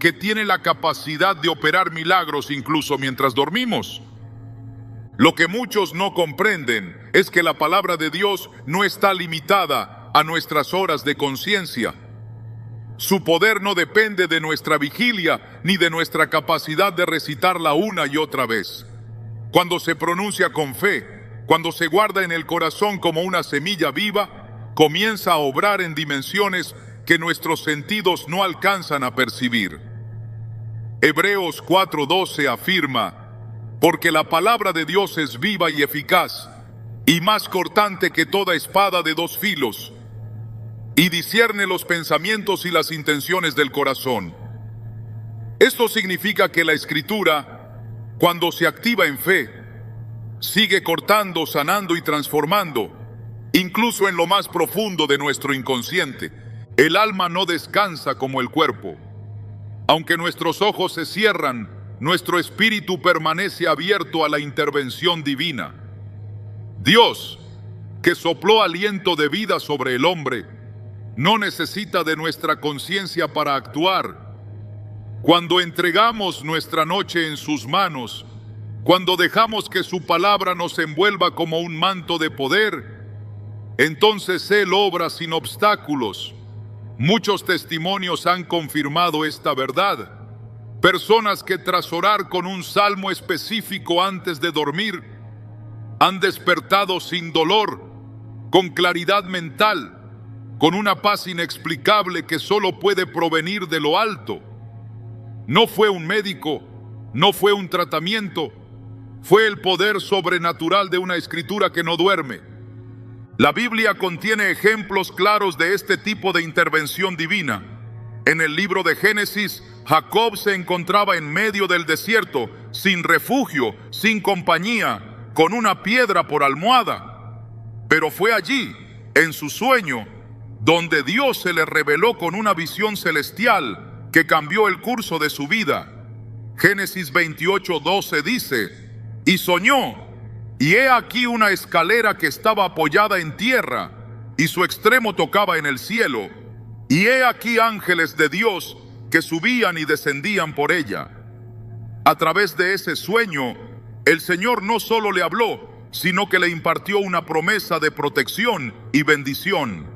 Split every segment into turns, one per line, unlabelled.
que tiene la capacidad de operar milagros incluso mientras dormimos. Lo que muchos no comprenden es que la palabra de Dios no está limitada a nuestras horas de conciencia. Su poder no depende de nuestra vigilia ni de nuestra capacidad de recitarla una y otra vez. Cuando se pronuncia con fe, cuando se guarda en el corazón como una semilla viva, comienza a obrar en dimensiones que nuestros sentidos no alcanzan a percibir. Hebreos 4:12 afirma: porque la palabra de Dios es viva y eficaz, y más cortante que toda espada de dos filos, y discierne los pensamientos y las intenciones del corazón. Esto significa que la Escritura, cuando se activa en fe, sigue cortando, sanando y transformando, incluso en lo más profundo de nuestro inconsciente. El alma no descansa como el cuerpo. Aunque nuestros ojos se cierran, nuestro espíritu permanece abierto a la intervención divina. Dios, que sopló aliento de vida sobre el hombre, no necesita de nuestra conciencia para actuar. Cuando entregamos nuestra noche en sus manos, cuando dejamos que su palabra nos envuelva como un manto de poder, entonces Él obra sin obstáculos. Muchos testimonios han confirmado esta verdad. Personas que tras orar con un salmo específico antes de dormir, han despertado sin dolor, con claridad mental, con una paz inexplicable que solo puede provenir de lo alto. No fue un médico, no fue un tratamiento, fue el poder sobrenatural de una escritura que no duerme. La Biblia contiene ejemplos claros de este tipo de intervención divina. En el libro de Génesis, Jacob se encontraba en medio del desierto, sin refugio, sin compañía, con una piedra por almohada. Pero fue allí, en su sueño, donde Dios se le reveló con una visión celestial que cambió el curso de su vida. Génesis 28:12 dice: y soñó, y he aquí una escalera que estaba apoyada en tierra, y su extremo tocaba en el cielo, y he aquí ángeles de Dios que subían y descendían por ella. A través de ese sueño, el Señor no solo le habló, sino que le impartió una promesa de protección y bendición.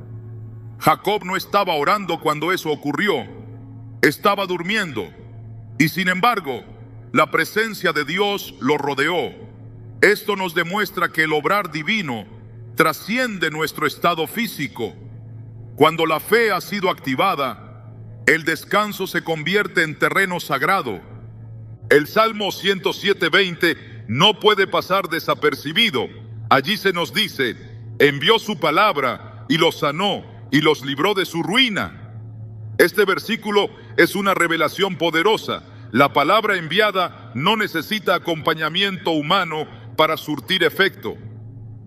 Jacob no estaba orando cuando eso ocurrió, estaba durmiendo, y sin embargo, la presencia de Dios lo rodeó. Esto nos demuestra que el obrar divino trasciende nuestro estado físico. Cuando la fe ha sido activada, el descanso se convierte en terreno sagrado. El Salmo 107:20 no puede pasar desapercibido. Allí se nos dice: envió su palabra y los sanó y los libró de su ruina. Este versículo es una revelación poderosa. La palabra enviada no necesita acompañamiento humano para surtir efecto.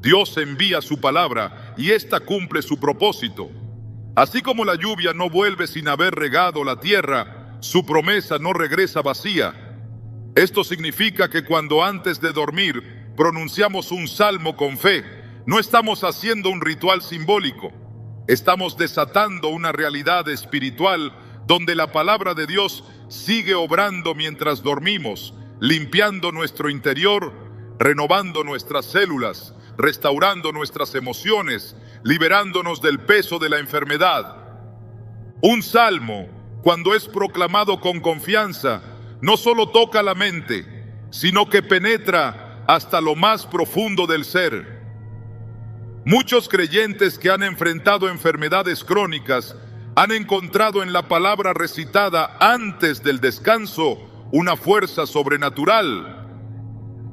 Dios envía su palabra y ésta cumple su propósito. Así como la lluvia no vuelve sin haber regado la tierra, su promesa no regresa vacía. Esto significa que cuando antes de dormir pronunciamos un salmo con fe, no estamos haciendo un ritual simbólico. Estamos desatando una realidad espiritual donde la palabra de Dios sigue obrando mientras dormimos, limpiando nuestro interior, renovando nuestras células, restaurando nuestras emociones, liberándonos del peso de la enfermedad. Un salmo, cuando es proclamado con confianza, no solo toca la mente, sino que penetra hasta lo más profundo del ser. Muchos creyentes que han enfrentado enfermedades crónicas han encontrado en la palabra recitada antes del descanso una fuerza sobrenatural.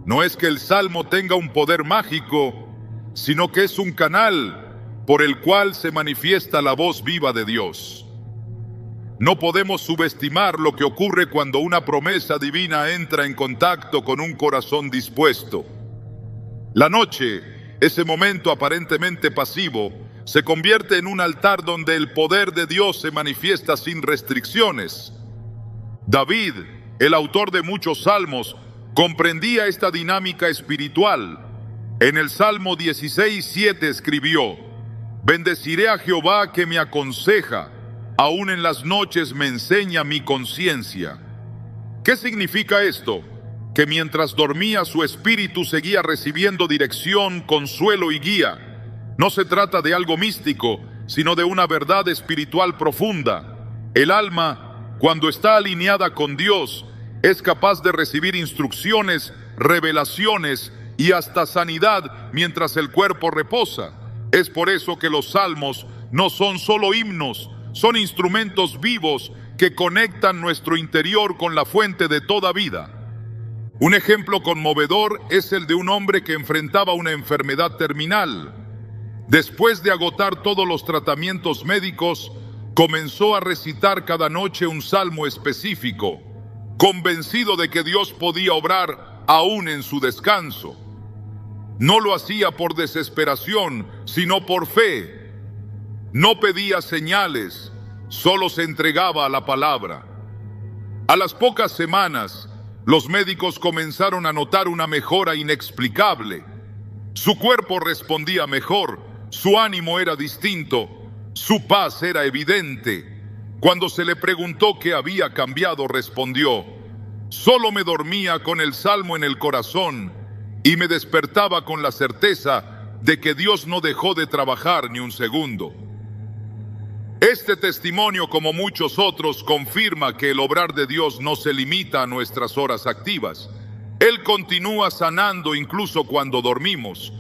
No es que el salmo tenga un poder mágico, sino que es un canal por el cual se manifiesta la voz viva de Dios. No podemos subestimar lo que ocurre cuando una promesa divina entra en contacto con un corazón dispuesto. La noche, ese momento aparentemente pasivo, se convierte en un altar donde el poder de Dios se manifiesta sin restricciones. David, el autor de muchos salmos, comprendía esta dinámica espiritual. En el Salmo 16:7 escribió: bendeciré a Jehová que me aconseja, aún en las noches me enseña mi conciencia. ¿Qué significa esto? Que mientras dormía su espíritu seguía recibiendo dirección, consuelo y guía. No se trata de algo místico, sino de una verdad espiritual profunda. El alma, cuando está alineada con Dios, es capaz de recibir instrucciones, revelaciones y hasta sanidad mientras el cuerpo reposa. Es por eso que los salmos no son solo himnos, son instrumentos vivos que conectan nuestro interior con la fuente de toda vida. Un ejemplo conmovedor es el de un hombre que enfrentaba una enfermedad terminal. Después de agotar todos los tratamientos médicos, comenzó a recitar cada noche un salmo específico, convencido de que Dios podía obrar aún en su descanso. No lo hacía por desesperación, sino por fe. No pedía señales, solo se entregaba a la palabra. A las pocas semanas, los médicos comenzaron a notar una mejora inexplicable. Su cuerpo respondía mejor, su ánimo era distinto, su paz era evidente. Cuando se le preguntó qué había cambiado, respondió: solo me dormía con el salmo en el corazón y me despertaba con la certeza de que Dios no dejó de trabajar ni un segundo. Este testimonio, como muchos otros, confirma que el obrar de Dios no se limita a nuestras horas activas. Él continúa sanando incluso cuando dormimos.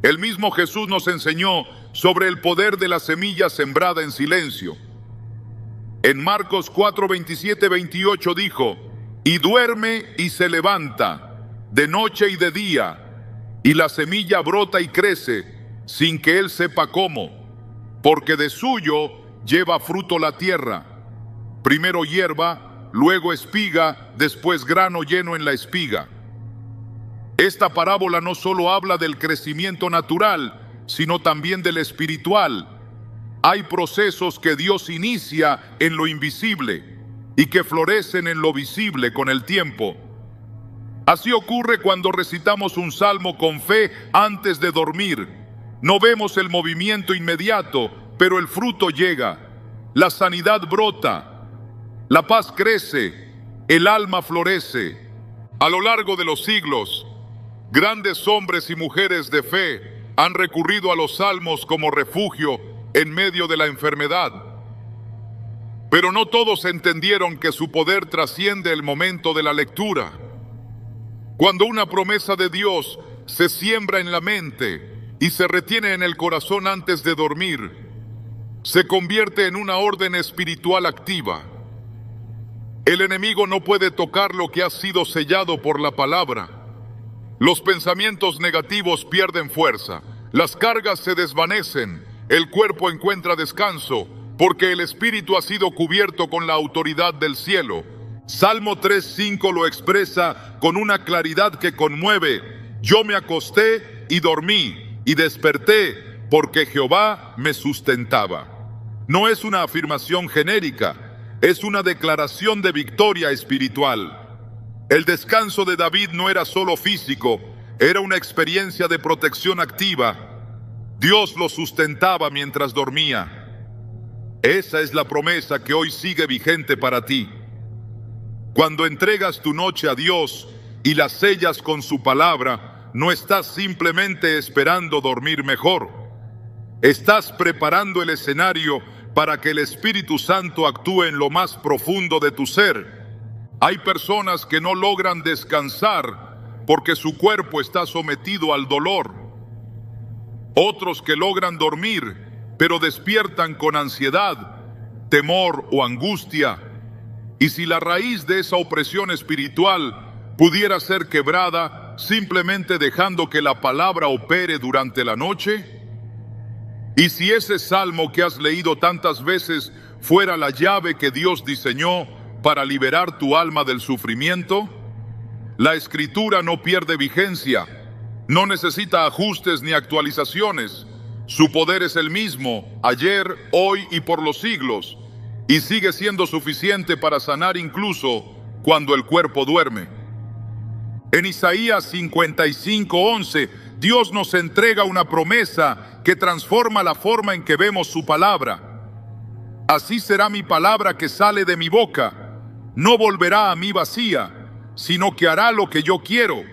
El mismo Jesús nos enseñó sobre el poder de la semilla sembrada en silencio. En Marcos 4, 27, 28 dijo: y duerme y se levanta, de noche y de día, y la semilla brota y crece, sin que él sepa cómo, porque de suyo lleva fruto la tierra, primero hierba, luego espiga, después grano lleno en la espiga. Esta parábola no solo habla del crecimiento natural, sino también del espiritual. Hay procesos que Dios inicia en lo invisible y que florecen en lo visible con el tiempo. Así ocurre cuando recitamos un salmo con fe antes de dormir. No vemos el movimiento inmediato, pero el fruto llega, la sanidad brota, la paz crece, el alma florece. A lo largo de los siglos, grandes hombres y mujeres de fe han recurrido a los salmos como refugio en medio de la enfermedad. Pero no todos entendieron que su poder trasciende el momento de la lectura. Cuando una promesa de Dios se siembra en la mente y se retiene en el corazón antes de dormir, se convierte en una orden espiritual activa. El enemigo no puede tocar lo que ha sido sellado por la palabra. Los pensamientos negativos pierden fuerza, las cargas se desvanecen, el cuerpo encuentra descanso, porque el espíritu ha sido cubierto con la autoridad del cielo. Salmo 3:5 lo expresa con una claridad que conmueve: yo me acosté y dormí, y desperté, porque Jehová me sustentaba. No es una afirmación genérica, es una declaración de victoria espiritual. El descanso de David no era solo físico, era una experiencia de protección activa. Dios lo sustentaba mientras dormía. Esa es la promesa que hoy sigue vigente para ti. Cuando entregas tu noche a Dios y la sellas con su palabra, no estás simplemente esperando dormir mejor. Estás preparando el escenario para que el Espíritu Santo actúe en lo más profundo de tu ser. Hay personas que no logran descansar porque su cuerpo está sometido al dolor. Otros que logran dormir, pero despiertan con ansiedad, temor o angustia. Y si la raíz de esa opresión espiritual pudiera ser quebrada simplemente dejando que la palabra opere durante la noche. Y si ese salmo que has leído tantas veces fuera la llave que Dios diseñó para liberar tu alma del sufrimiento, la escritura no pierde vigencia, no necesita ajustes ni actualizaciones. Su poder es el mismo, ayer, hoy y por los siglos, y sigue siendo suficiente para sanar incluso cuando el cuerpo duerme. En Isaías 55:11, Dios nos entrega una promesa que transforma la forma en que vemos su palabra. Así será mi palabra que sale de mi boca. No volverá a mí vacía, sino que hará lo que yo quiero,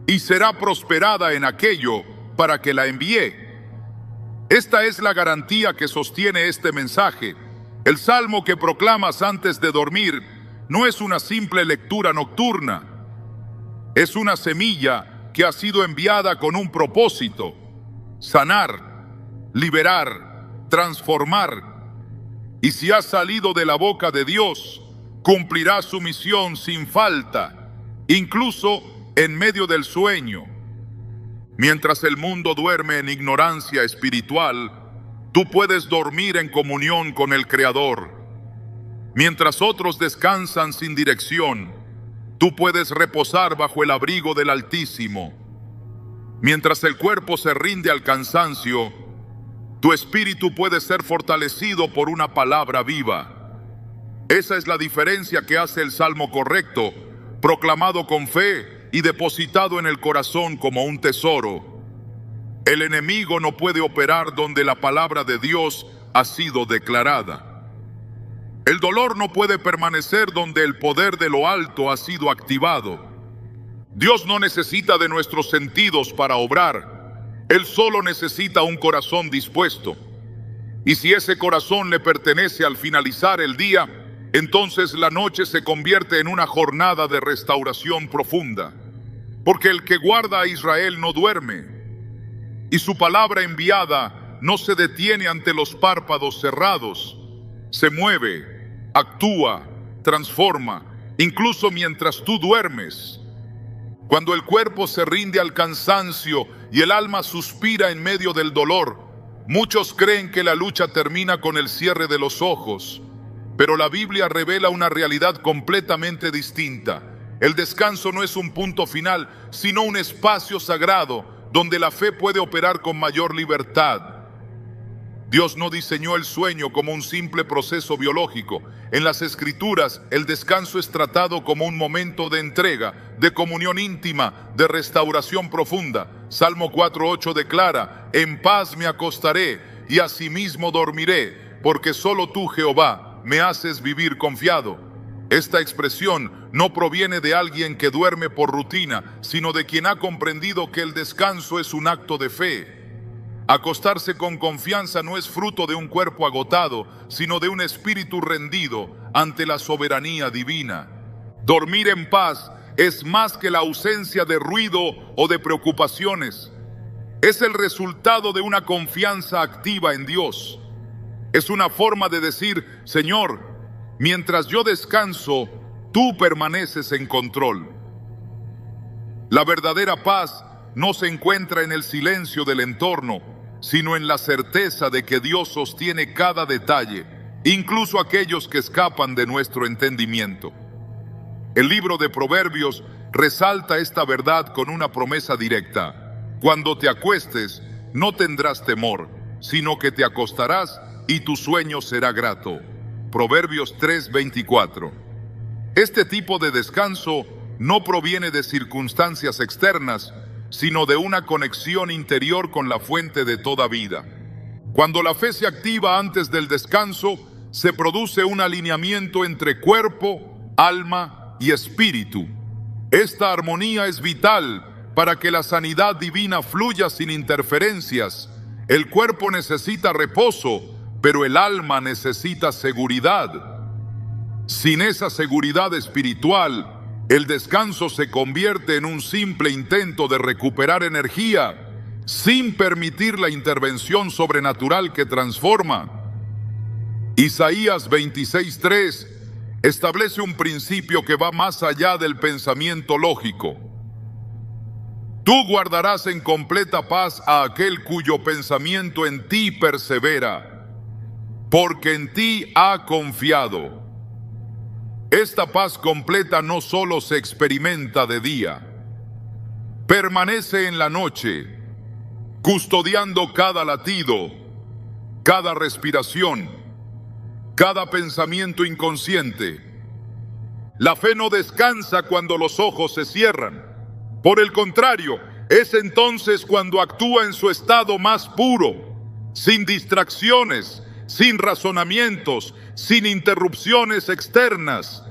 y será prosperada en aquello para que la envié. Esta es la garantía que sostiene este mensaje. El salmo que proclamas antes de dormir no es una simple lectura nocturna. Es una semilla que ha sido enviada con un propósito: sanar, liberar, transformar. Y si ha salido de la boca de Dios, cumplirá su misión sin falta, incluso en medio del sueño. Mientras el mundo duerme en ignorancia espiritual, tú puedes dormir en comunión con el Creador. Mientras otros descansan sin dirección, tú puedes reposar bajo el abrigo del Altísimo. Mientras el cuerpo se rinde al cansancio, tu espíritu puede ser fortalecido por una palabra viva. Esa es la diferencia que hace el salmo correcto, proclamado con fe y depositado en el corazón como un tesoro. El enemigo no puede operar donde la palabra de Dios ha sido declarada. El dolor no puede permanecer donde el poder de lo alto ha sido activado. Dios no necesita de nuestros sentidos para obrar. Él solo necesita un corazón dispuesto. Y si ese corazón le pertenece al finalizar el día, entonces la noche se convierte en una jornada de restauración profunda. Porque el que guarda a Israel no duerme, y su palabra enviada no se detiene ante los párpados cerrados. Se mueve, actúa, transforma, incluso mientras tú duermes. Cuando el cuerpo se rinde al cansancio y el alma suspira en medio del dolor, muchos creen que la lucha termina con el cierre de los ojos. Pero la Biblia revela una realidad completamente distinta. El descanso no es un punto final, sino un espacio sagrado donde la fe puede operar con mayor libertad. Dios no diseñó el sueño como un simple proceso biológico. En las Escrituras, el descanso es tratado como un momento de entrega, de comunión íntima, de restauración profunda. Salmo 4:8 declara: en paz me acostaré y asimismo dormiré, porque solo tú, Jehová, me haces vivir confiado. Esta expresión no proviene de alguien que duerme por rutina, sino de quien ha comprendido que el descanso es un acto de fe. Acostarse con confianza no es fruto de un cuerpo agotado, sino de un espíritu rendido ante la soberanía divina. Dormir en paz es más que la ausencia de ruido o de preocupaciones. Es el resultado de una confianza activa en Dios. Es una forma de decir: Señor, mientras yo descanso, tú permaneces en control. La verdadera paz no se encuentra en el silencio del entorno, sino en la certeza de que Dios sostiene cada detalle, incluso aquellos que escapan de nuestro entendimiento. El libro de Proverbios resalta esta verdad con una promesa directa: cuando te acuestes, no tendrás temor, sino que te acostarás y tu sueño será grato. Proverbios 3:24. Este tipo de descanso no proviene de circunstancias externas, sino de una conexión interior con la fuente de toda vida. Cuando la fe se activa antes del descanso, se produce un alineamiento entre cuerpo, alma y espíritu. Esta armonía es vital para que la sanidad divina fluya sin interferencias. El cuerpo necesita reposo, pero el alma necesita seguridad. Sin esa seguridad espiritual, el descanso se convierte en un simple intento de recuperar energía, sin permitir la intervención sobrenatural que transforma. Isaías 26:3 establece un principio que va más allá del pensamiento lógico. Tú guardarás en completa paz a aquel cuyo pensamiento en ti persevera, porque en ti ha confiado. Esta paz completa no solo se experimenta de día, permanece en la noche, custodiando cada latido, cada respiración, cada pensamiento inconsciente. La fe no descansa cuando los ojos se cierran. Por el contrario, es entonces cuando actúa en su estado más puro, sin distracciones, sin razonamientos, sin interrupciones externas.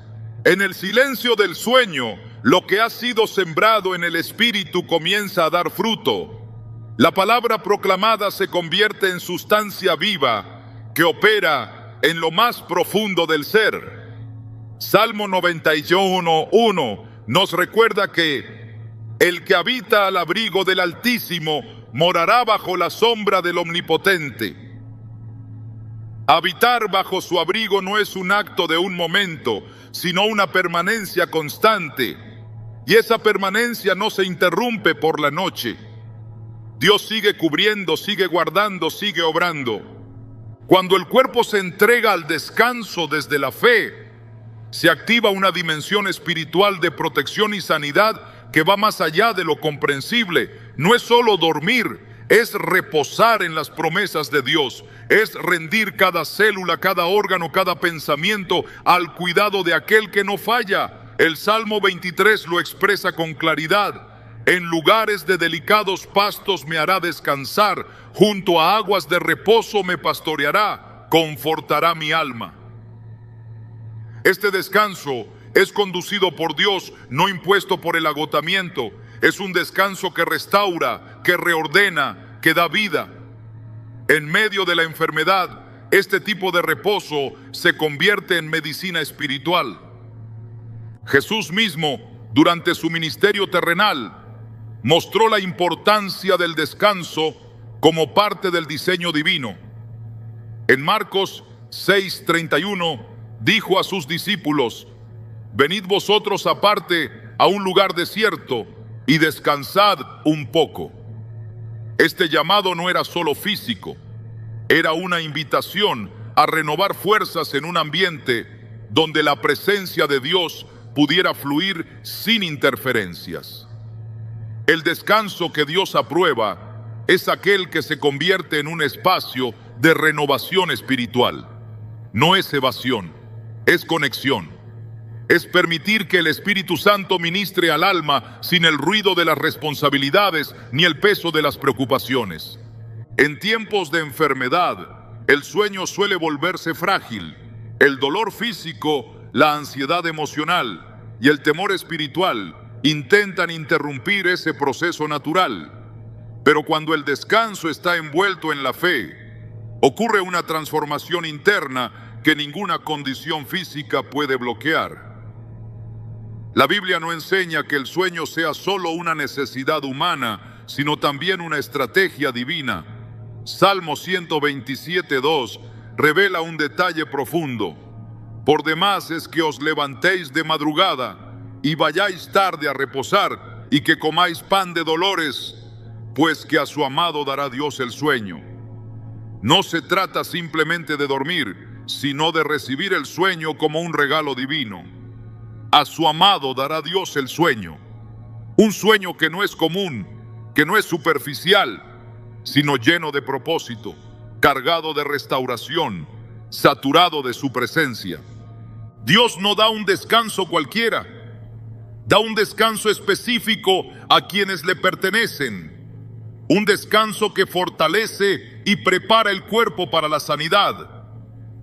En el silencio del sueño, lo que ha sido sembrado en el espíritu comienza a dar fruto. La palabra proclamada se convierte en sustancia viva que opera en lo más profundo del ser. Salmo 91:1 nos recuerda que el que habita al abrigo del Altísimo morará bajo la sombra del Omnipotente. Habitar bajo su abrigo no es un acto de un momento, sino una permanencia constante. Y esa permanencia no se interrumpe por la noche. Dios sigue cubriendo, sigue guardando, sigue obrando. Cuando el cuerpo se entrega al descanso desde la fe, se activa una dimensión espiritual de protección y sanidad que va más allá de lo comprensible. No es solo dormir, es reposar en las promesas de Dios, es rendir cada célula, cada órgano, cada pensamiento al cuidado de aquel que no falla. El Salmo 23 lo expresa con claridad. En lugares de delicados pastos me hará descansar, junto a aguas de reposo me pastoreará, confortará mi alma. Este descanso es conducido por Dios, no impuesto por el agotamiento. Es un descanso que restaura, que reordena, que da vida. En medio de la enfermedad, este tipo de reposo se convierte en medicina espiritual. Jesús mismo, durante su ministerio terrenal, mostró la importancia del descanso como parte del diseño divino. En Marcos 6:31 dijo a sus discípulos: venid vosotros aparte a un lugar desierto y descansad un poco. Este llamado no era solo físico, era una invitación a renovar fuerzas en un ambiente donde la presencia de Dios pudiera fluir sin interferencias. El descanso que Dios aprueba es aquel que se convierte en un espacio de renovación espiritual. No es evasión, es conexión. Es permitir que el Espíritu Santo ministre al alma sin el ruido de las responsabilidades ni el peso de las preocupaciones. En tiempos de enfermedad, el sueño suele volverse frágil. El dolor físico, la ansiedad emocional y el temor espiritual intentan interrumpir ese proceso natural. Pero cuando el descanso está envuelto en la fe, ocurre una transformación interna que ninguna condición física puede bloquear. La Biblia no enseña que el sueño sea solo una necesidad humana, sino también una estrategia divina. Salmo 127:2 revela un detalle profundo. Por demás es que os levantéis de madrugada y vayáis tarde a reposar, y que comáis pan de dolores, pues que a su amado dará Dios el sueño. No se trata simplemente de dormir, sino de recibir el sueño como un regalo divino. A su amado dará Dios el sueño. Un sueño que no es común, que no es superficial, sino lleno de propósito, cargado de restauración, saturado de su presencia. Dios no da un descanso cualquiera, da un descanso específico a quienes le pertenecen, un descanso que fortalece y prepara el cuerpo para la sanidad.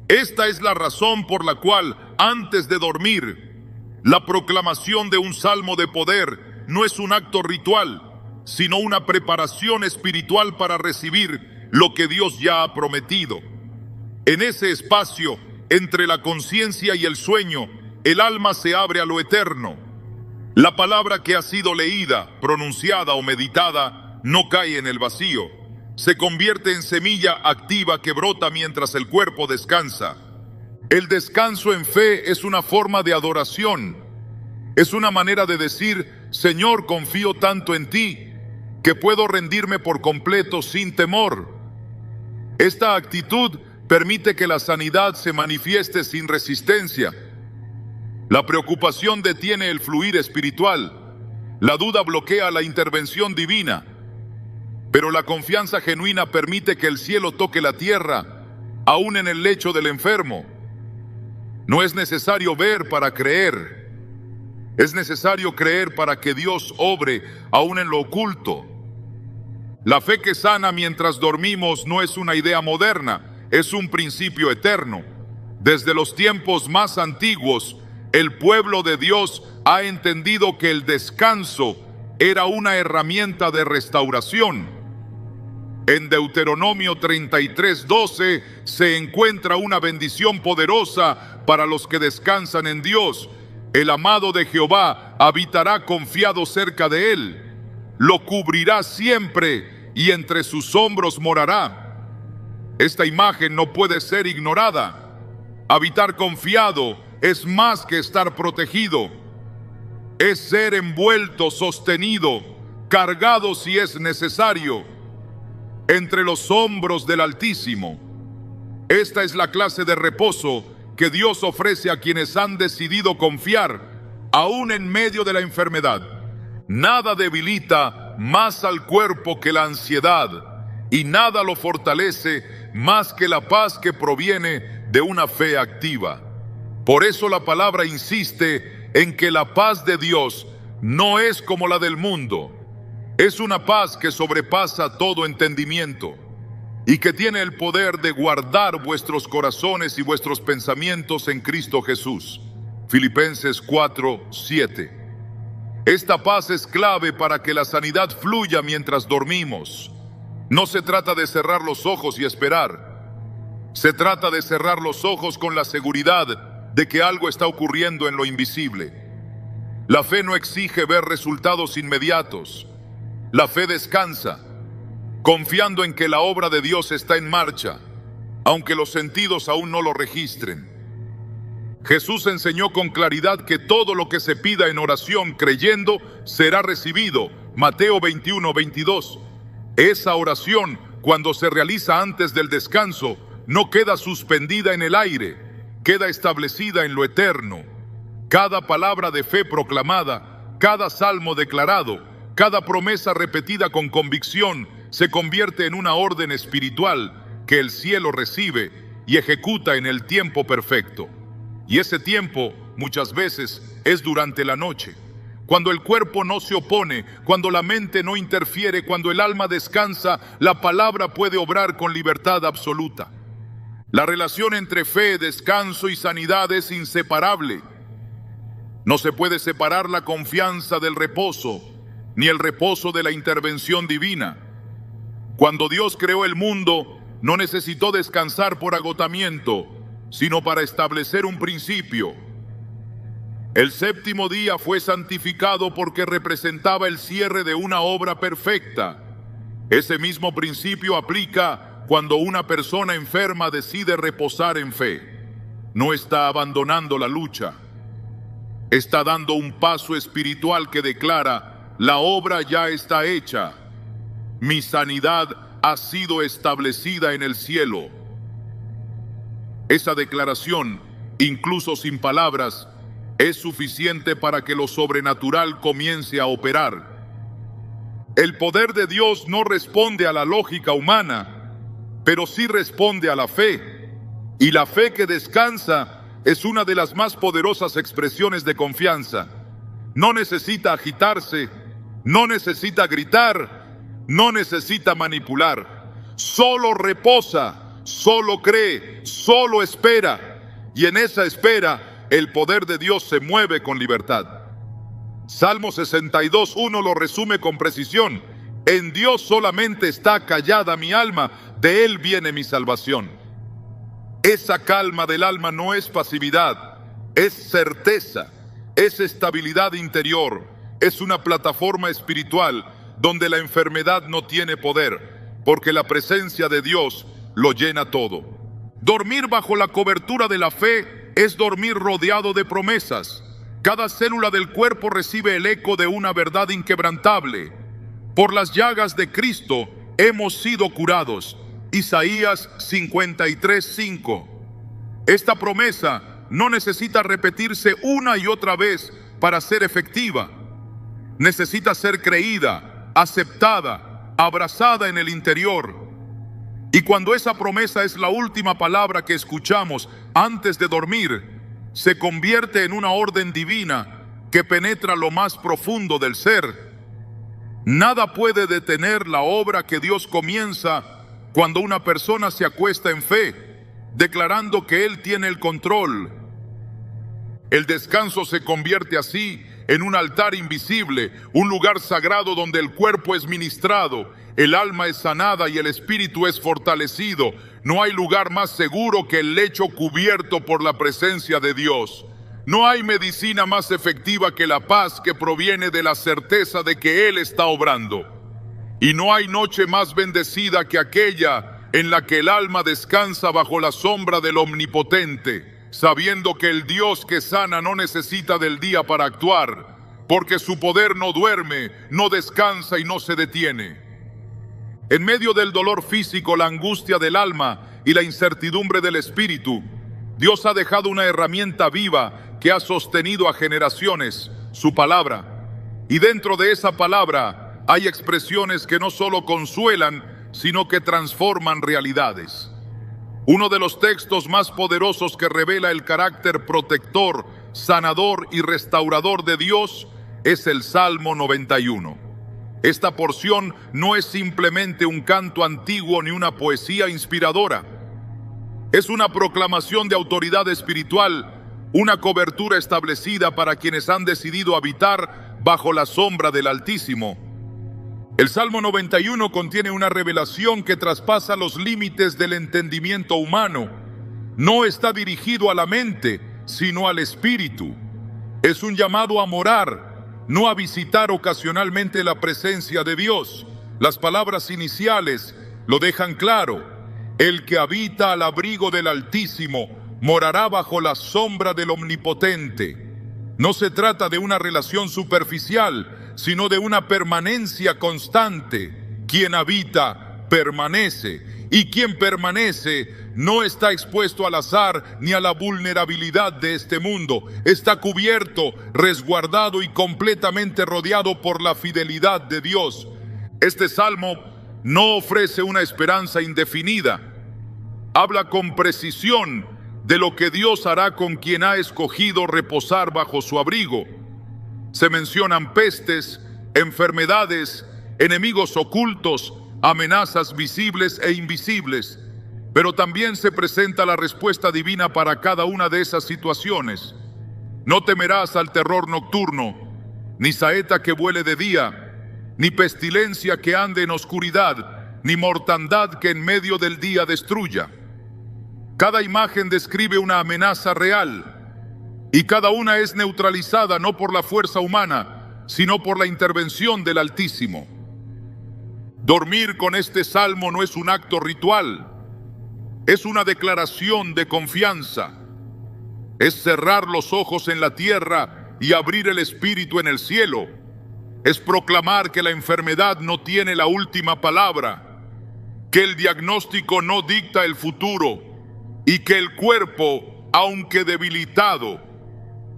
Esta es la razón por la cual, antes de dormir, la proclamación de un salmo de poder no es un acto ritual, sino una preparación espiritual para recibir lo que Dios ya ha prometido. En ese espacio, entre la conciencia y el sueño, el alma se abre a lo eterno. La palabra que ha sido leída, pronunciada o meditada no cae en el vacío. Se convierte en semilla activa que brota mientras el cuerpo descansa. El descanso en fe es una forma de adoración. Es una manera de decir: Señor, confío tanto en ti que puedo rendirme por completo sin temor. Esta actitud permite que la sanidad se manifieste sin resistencia. La preocupación detiene el fluir espiritual. La duda bloquea la intervención divina. Pero la confianza genuina permite que el cielo toque la tierra, aún en el lecho del enfermo. No es necesario ver para creer. Es necesario creer para que Dios obre aún en lo oculto. La fe que sana mientras dormimos no es una idea moderna, es un principio eterno. Desde los tiempos más antiguos, el pueblo de Dios ha entendido que el descanso era una herramienta de restauración. En Deuteronomio 33:12 se encuentra una bendición poderosa para los que descansan en Dios. El amado de Jehová habitará confiado cerca de él. Lo cubrirá siempre y entre sus hombros morará. Esta imagen no puede ser ignorada. Habitar confiado es más que estar protegido. Es ser envuelto, sostenido, cargado si es necesario, entre los hombros del Altísimo. Esta es la clase de reposo que Dios ofrece a quienes han decidido confiar, aún en medio de la enfermedad. Nada debilita más al cuerpo que la ansiedad, y nada lo fortalece más que la paz que proviene de una fe activa. Por eso la palabra insiste en que la paz de Dios no es como la del mundo. Es una paz que sobrepasa todo entendimiento y que tiene el poder de guardar vuestros corazones y vuestros pensamientos en Cristo Jesús. Filipenses 4:7. Esta paz es clave para que la sanidad fluya mientras dormimos. No se trata de cerrar los ojos y esperar. Se trata de cerrar los ojos con la seguridad de que algo está ocurriendo en lo invisible. La fe no exige ver resultados inmediatos. La fe descansa, confiando en que la obra de Dios está en marcha, aunque los sentidos aún no lo registren. Jesús enseñó con claridad que todo lo que se pida en oración creyendo será recibido. Mateo 21:22. Esa oración, cuando se realiza antes del descanso, no queda suspendida en el aire, queda establecida en lo eterno. Cada palabra de fe proclamada, cada salmo declarado, cada promesa repetida con convicción se convierte en una orden espiritual que el cielo recibe y ejecuta en el tiempo perfecto. Y ese tiempo muchas veces es durante la noche, cuando el cuerpo no se opone, cuando la mente no interfiere, cuando el alma descansa, la palabra puede obrar con libertad absoluta. La relación entre fe, descanso y sanidad es inseparable. No se puede separar la confianza del reposo, ni el reposo de la intervención divina. Cuando Dios creó el mundo, no necesitó descansar por agotamiento, sino para establecer un principio. El séptimo día fue santificado porque representaba el cierre de una obra perfecta. Ese mismo principio aplica cuando una persona enferma decide reposar en fe. No está abandonando la lucha. Está dando un paso espiritual que declara: la obra ya está hecha. Mi sanidad ha sido establecida en el cielo. Esa declaración, incluso sin palabras, es suficiente para que lo sobrenatural comience a operar. El poder de Dios no responde a la lógica humana, pero sí responde a la fe. Y la fe que descansa es una de las más poderosas expresiones de confianza. No necesita agitarse, no necesita gritar, no necesita manipular. Solo reposa, solo cree, solo espera. Y en esa espera, el poder de Dios se mueve con libertad. Salmo 62:1 lo resume con precisión: en Dios solamente está callada mi alma, de Él viene mi salvación. Esa calma del alma no es pasividad, es certeza, es estabilidad interior, es una plataforma espiritual donde la enfermedad no tiene poder, porque la presencia de Dios lo llena todo. Dormir bajo la cobertura de la fe es dormir rodeado de promesas. Cada célula del cuerpo recibe el eco de una verdad inquebrantable. Por las llagas de Cristo hemos sido curados. Isaías 53:5. Esta promesa no necesita repetirse una y otra vez para ser efectiva. Necesita ser creída, aceptada, abrazada en el interior. Y cuando esa promesa es la última palabra que escuchamos antes de dormir, se convierte en una orden divina que penetra lo más profundo del ser. Nada puede detener la obra que Dios comienza cuando una persona se acuesta en fe, declarando que Él tiene el control. El descanso se convierte así en un altar invisible, un lugar sagrado donde el cuerpo es ministrado, el alma es sanada y el espíritu es fortalecido. No hay lugar más seguro que el lecho cubierto por la presencia de Dios. No hay medicina más efectiva que la paz que proviene de la certeza de que Él está obrando. Y no hay noche más bendecida que aquella en la que el alma descansa bajo la sombra del Omnipotente, sabiendo que el Dios que sana no necesita del día para actuar, porque su poder no duerme, no descansa y no se detiene. En medio del dolor físico, la angustia del alma y la incertidumbre del espíritu, Dios ha dejado una herramienta viva que ha sostenido a generaciones, su palabra. Y dentro de esa palabra hay expresiones que no solo consuelan, sino que transforman realidades. Uno de los textos más poderosos que revela el carácter protector, sanador y restaurador de Dios es el Salmo 91. Esta porción no es simplemente un canto antiguo ni una poesía inspiradora. Es una proclamación de autoridad espiritual, una cobertura establecida para quienes han decidido habitar bajo la sombra del Altísimo. El Salmo 91 contiene una revelación que traspasa los límites del entendimiento humano. No está dirigido a la mente, sino al espíritu. Es un llamado a morar, no a visitar ocasionalmente la presencia de Dios. Las palabras iniciales lo dejan claro. El que habita al abrigo del Altísimo morará bajo la sombra del Omnipotente. No se trata de una relación superficial, sino de una permanencia constante. Quien habita, permanece, y quien permanece no está expuesto al azar ni a la vulnerabilidad de este mundo. Está cubierto, resguardado y completamente rodeado por la fidelidad de Dios. Este salmo no ofrece una esperanza indefinida. Habla con precisión de lo que Dios hará con quien ha escogido reposar bajo su abrigo. Se mencionan pestes, enfermedades, enemigos ocultos, amenazas visibles e invisibles, pero también se presenta la respuesta divina para cada una de esas situaciones. No temerás al terror nocturno, ni saeta que vuele de día, ni pestilencia que ande en oscuridad, ni mortandad que en medio del día destruya. Cada imagen describe una amenaza real, y cada una es neutralizada no por la fuerza humana, sino por la intervención del Altísimo. Dormir con este salmo no es un acto ritual, es una declaración de confianza. Es cerrar los ojos en la tierra y abrir el espíritu en el cielo. Es proclamar que la enfermedad no tiene la última palabra, que el diagnóstico no dicta el futuro y que el cuerpo, aunque debilitado,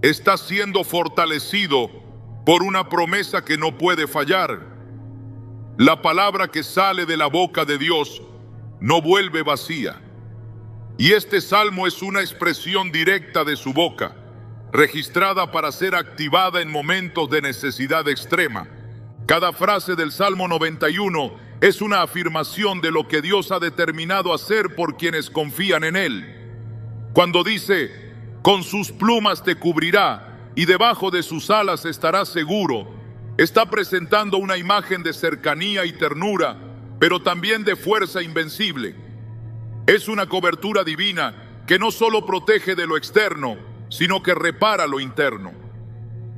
está siendo fortalecido por una promesa que no puede fallar. La palabra que sale de la boca de Dios no vuelve vacía. Y este salmo es una expresión directa de su boca, registrada para ser activada en momentos de necesidad extrema. Cada frase del Salmo 91 es una afirmación de lo que Dios ha determinado hacer por quienes confían en Él. Cuando dice, con sus plumas te cubrirá y debajo de sus alas estarás seguro, está presentando una imagen de cercanía y ternura, pero también de fuerza invencible. Es una cobertura divina que no solo protege de lo externo, sino que repara lo interno.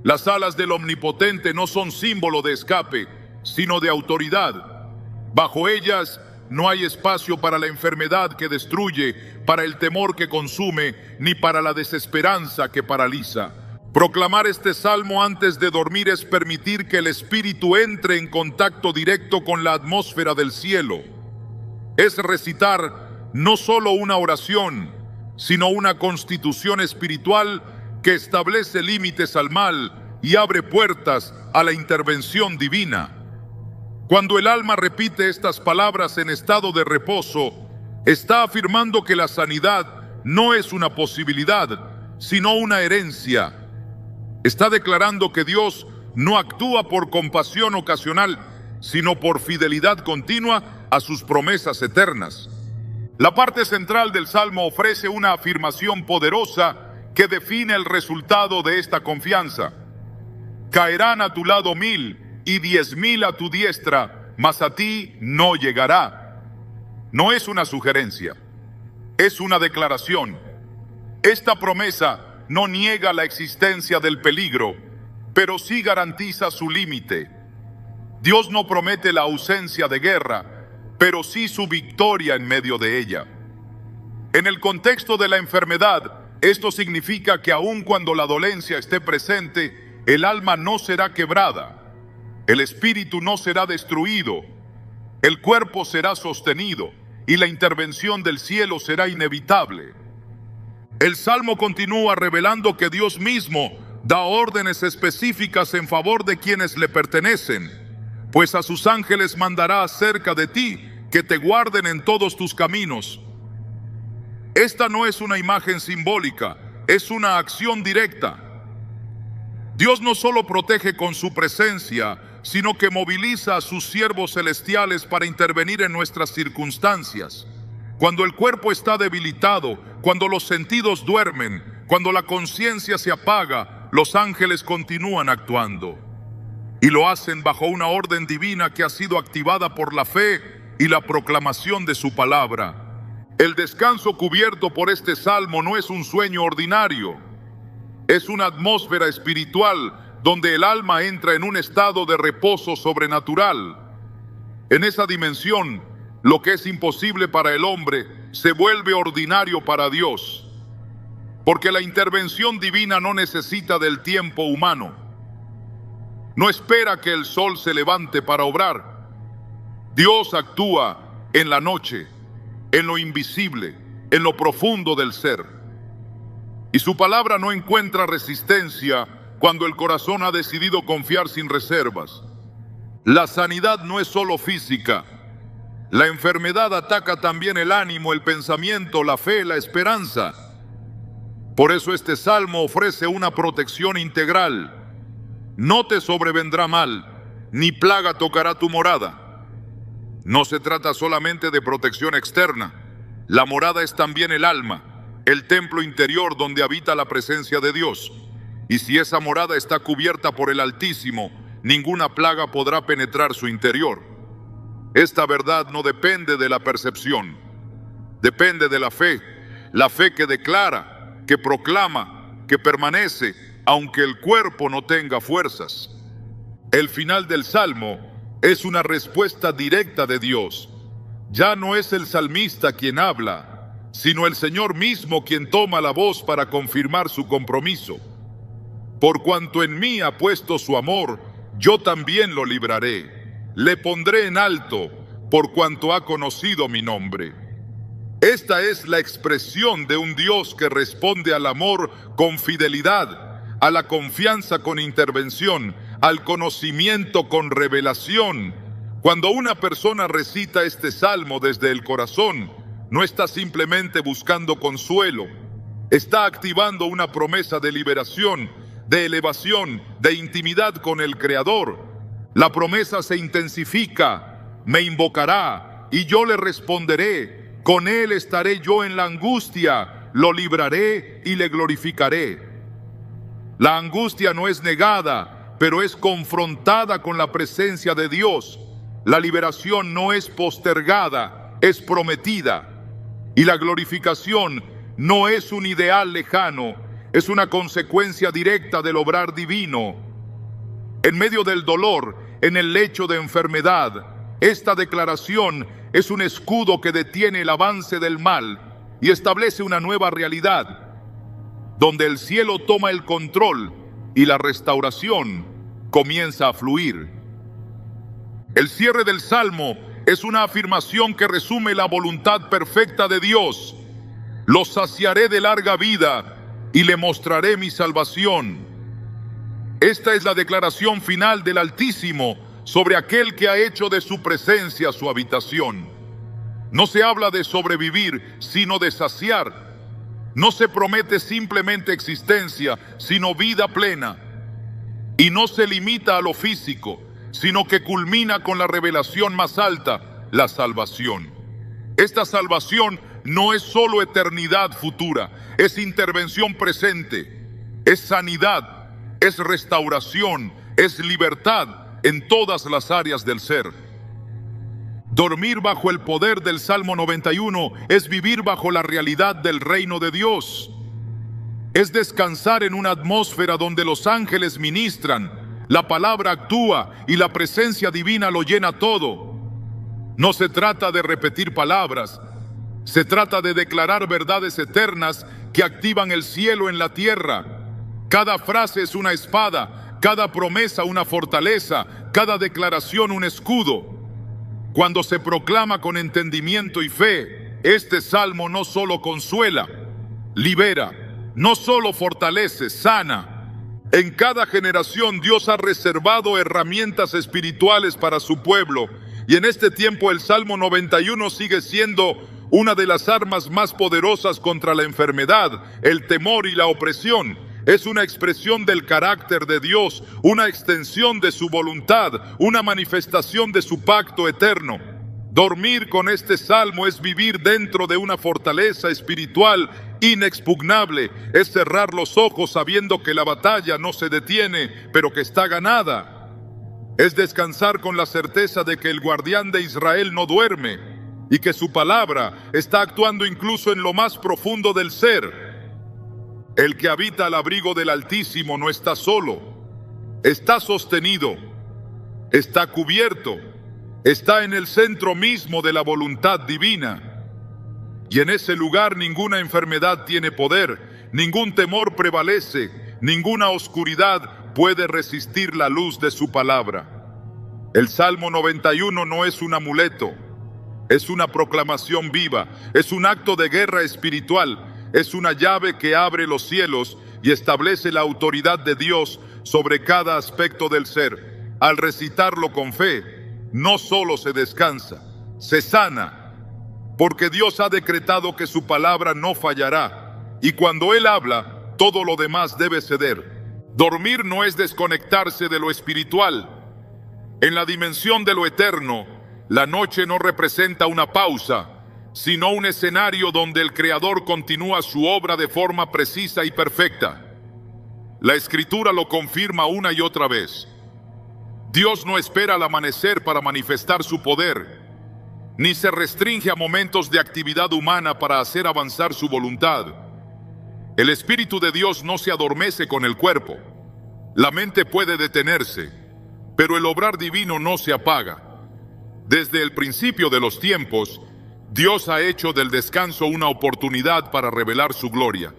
Las alas del Omnipotente no son símbolo de escape, sino de autoridad. Bajo ellas no hay espacio para la enfermedad que destruye, para el temor que consume, ni para la desesperanza que paraliza. Proclamar este salmo antes de dormir es permitir que el espíritu entre en contacto directo con la atmósfera del cielo. Es recitar no solo una oración, sino una constitución espiritual que establece límites al mal y abre puertas a la intervención divina. Cuando el alma repite estas palabras en estado de reposo, está afirmando que la sanidad no es una posibilidad, sino una herencia. Está declarando que Dios no actúa por compasión ocasional, sino por fidelidad continua, a sus promesas eternas. La parte central del Salmo ofrece una afirmación poderosa que define el resultado de esta confianza. Caerán a tu lado 1000 y 10.000 a tu diestra, mas a ti no llegará. No es una sugerencia, es una declaración. Esta promesa no niega la existencia del peligro, pero sí garantiza su límite. Dios no promete la ausencia de guerra, pero sí su victoria en medio de ella. En el contexto de la enfermedad, esto significa que aun cuando la dolencia esté presente, el alma no será quebrada, el espíritu no será destruido, el cuerpo será sostenido y la intervención del cielo será inevitable. El Salmo continúa revelando que Dios mismo da órdenes específicas en favor de quienes le pertenecen, pues a sus ángeles mandará acerca de ti que te guarden en todos tus caminos. Esta no es una imagen simbólica, es una acción directa. Dios no solo protege con su presencia, sino que moviliza a sus siervos celestiales para intervenir en nuestras circunstancias. Cuando el cuerpo está debilitado, cuando los sentidos duermen, cuando la conciencia se apaga, los ángeles continúan actuando. Y lo hacen bajo una orden divina que ha sido activada por la fe y la proclamación de su palabra. El descanso cubierto por este salmo no es un sueño ordinario, es una atmósfera espiritual donde el alma entra en un estado de reposo sobrenatural. En esa dimensión, lo que es imposible para el hombre se vuelve ordinario para Dios, porque la intervención divina no necesita del tiempo humano. No espera que el sol se levante para obrar. Dios actúa en la noche, en lo invisible, en lo profundo del ser. Y su palabra no encuentra resistencia cuando el corazón ha decidido confiar sin reservas. La sanidad no es solo física. La enfermedad ataca también el ánimo, el pensamiento, la fe, la esperanza. Por eso este salmo ofrece una protección integral. No te sobrevendrá mal, ni plaga tocará tu morada. No se trata solamente de protección externa. La morada es también el alma, el templo interior donde habita la presencia de Dios. Y si esa morada está cubierta por el Altísimo, ninguna plaga podrá penetrar su interior. Esta verdad no depende de la percepción, depende de la fe que declara, que proclama, que permanece, aunque el cuerpo no tenga fuerzas. El final del Salmo es una respuesta directa de Dios. Ya no es el salmista quien habla, sino el Señor mismo quien toma la voz para confirmar su compromiso. Por cuanto en mí ha puesto su amor, yo también lo libraré. Le pondré en alto, por cuanto ha conocido mi nombre. Esta es la expresión de un Dios que responde al amor con fidelidad, a la confianza con intervención, al conocimiento con revelación. Cuando una persona recita este salmo desde el corazón, no está simplemente buscando consuelo, está activando una promesa de liberación, de elevación, de intimidad con el Creador. La promesa se intensifica: me invocará y yo le responderé, con él estaré yo en la angustia, lo libraré y le glorificaré. La angustia no es negada, pero es confrontada con la presencia de Dios. La liberación no es postergada, es prometida. Y la glorificación no es un ideal lejano, es una consecuencia directa del obrar divino. En medio del dolor, en el lecho de enfermedad, esta declaración es un escudo que detiene el avance del mal y establece una nueva realidad, donde el cielo toma el control y la restauración comienza a fluir. El cierre del Salmo es una afirmación que resume la voluntad perfecta de Dios. Lo saciaré de larga vida y le mostraré mi salvación. Esta es la declaración final del Altísimo sobre aquel que ha hecho de su presencia su habitación. No se habla de sobrevivir, sino de saciar. No se promete simplemente existencia, sino vida plena. Y no se limita a lo físico, sino que culmina con la revelación más alta, la salvación. Esta salvación no es solo eternidad futura, es intervención presente, es sanidad, es restauración, es libertad en todas las áreas del ser. Dormir bajo el poder del Salmo 91 es vivir bajo la realidad del reino de Dios. Es descansar en una atmósfera donde los ángeles ministran, la palabra actúa y la presencia divina lo llena todo. No se trata de repetir palabras, se trata de declarar verdades eternas que activan el cielo en la tierra. Cada frase es una espada, cada promesa una fortaleza, cada declaración un escudo. Cuando se proclama con entendimiento y fe, este salmo no solo consuela, libera, no solo fortalece, sana. En cada generación Dios ha reservado herramientas espirituales para su pueblo, y en este tiempo el Salmo 91 sigue siendo una de las armas más poderosas contra la enfermedad, el temor y la opresión. Es una expresión del carácter de Dios, una extensión de su voluntad, una manifestación de su pacto eterno. Dormir con este salmo es vivir dentro de una fortaleza espiritual inexpugnable, es cerrar los ojos sabiendo que la batalla no se detiene, pero que está ganada. Es descansar con la certeza de que el guardián de Israel no duerme y que su palabra está actuando incluso en lo más profundo del ser. El que habita al abrigo del Altísimo no está solo, está sostenido, está cubierto, está en el centro mismo de la voluntad divina. Y en ese lugar ninguna enfermedad tiene poder, ningún temor prevalece, ninguna oscuridad puede resistir la luz de su palabra. El Salmo 91 no es un amuleto, es una proclamación viva, es un acto de guerra espiritual, es una llave que abre los cielos y establece la autoridad de Dios sobre cada aspecto del ser. Al recitarlo con fe, no solo se descansa, se sana, porque Dios ha decretado que su palabra no fallará, y cuando Él habla, todo lo demás debe ceder. Dormir no es desconectarse de lo espiritual. En la dimensión de lo eterno, la noche no representa una pausa, sino un escenario donde el Creador continúa su obra de forma precisa y perfecta. La Escritura lo confirma una y otra vez. Dios no espera al amanecer para manifestar su poder, ni se restringe a momentos de actividad humana para hacer avanzar su voluntad. El Espíritu de Dios no se adormece con el cuerpo. La mente puede detenerse, pero el obrar divino no se apaga. Desde el principio de los tiempos, Dios ha hecho del descanso una oportunidad para revelar su gloria.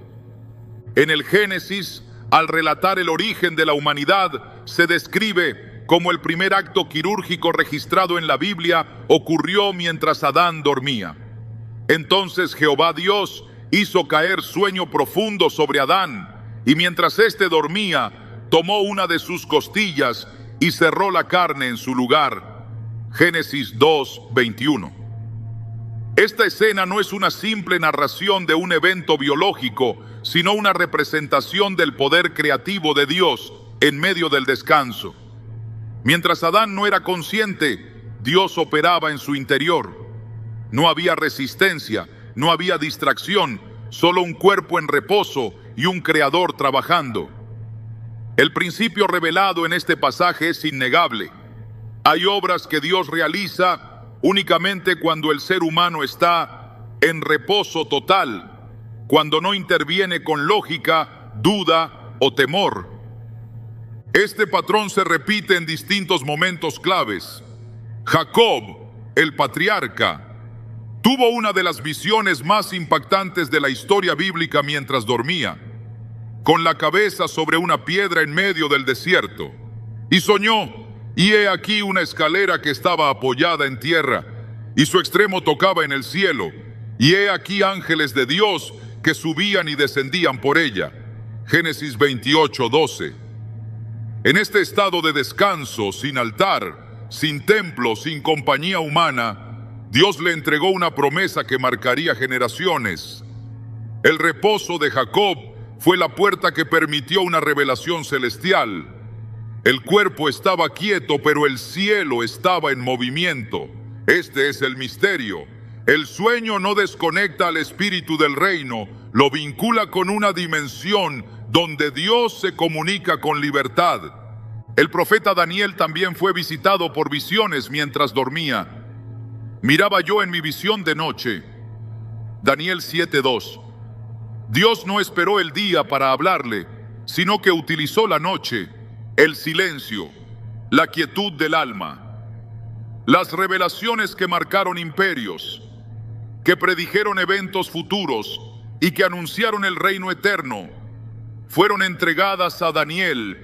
En el Génesis, al relatar el origen de la humanidad, se describe como el primer acto quirúrgico registrado en la Biblia ocurrió mientras Adán dormía. Entonces Jehová Dios hizo caer sueño profundo sobre Adán, y mientras éste dormía, tomó una de sus costillas y cerró la carne en su lugar. Génesis 2:21. Esta escena no es una simple narración de un evento biológico, sino una representación del poder creativo de Dios en medio del descanso. Mientras Adán no era consciente, Dios operaba en su interior. No había resistencia, no había distracción, solo un cuerpo en reposo y un creador trabajando. El principio revelado en este pasaje es innegable. Hay obras que Dios realiza únicamente cuando el ser humano está en reposo total, cuando no interviene con lógica, duda o temor. Este patrón se repite en distintos momentos claves. Jacob, el patriarca, tuvo una de las visiones más impactantes de la historia bíblica mientras dormía, con la cabeza sobre una piedra en medio del desierto, y soñó, y he aquí una escalera que estaba apoyada en tierra, y su extremo tocaba en el cielo, y he aquí ángeles de Dios que subían y descendían por ella. Génesis 28:12. En este estado de descanso, sin altar, sin templo, sin compañía humana, Dios le entregó una promesa que marcaría generaciones. El reposo de Jacob fue la puerta que permitió una revelación celestial. El cuerpo estaba quieto, pero el cielo estaba en movimiento. Este es el misterio. El sueño no desconecta al espíritu del reino, lo vincula con una dimensión donde Dios se comunica con libertad. El profeta Daniel también fue visitado por visiones mientras dormía. Miraba yo en mi visión de noche. Daniel 7:2. Dios no esperó el día para hablarle, sino que utilizó la noche, el silencio, la quietud del alma. Las revelaciones que marcaron imperios, que predijeron eventos futuros y que anunciaron el reino eterno, fueron entregadas a Daniel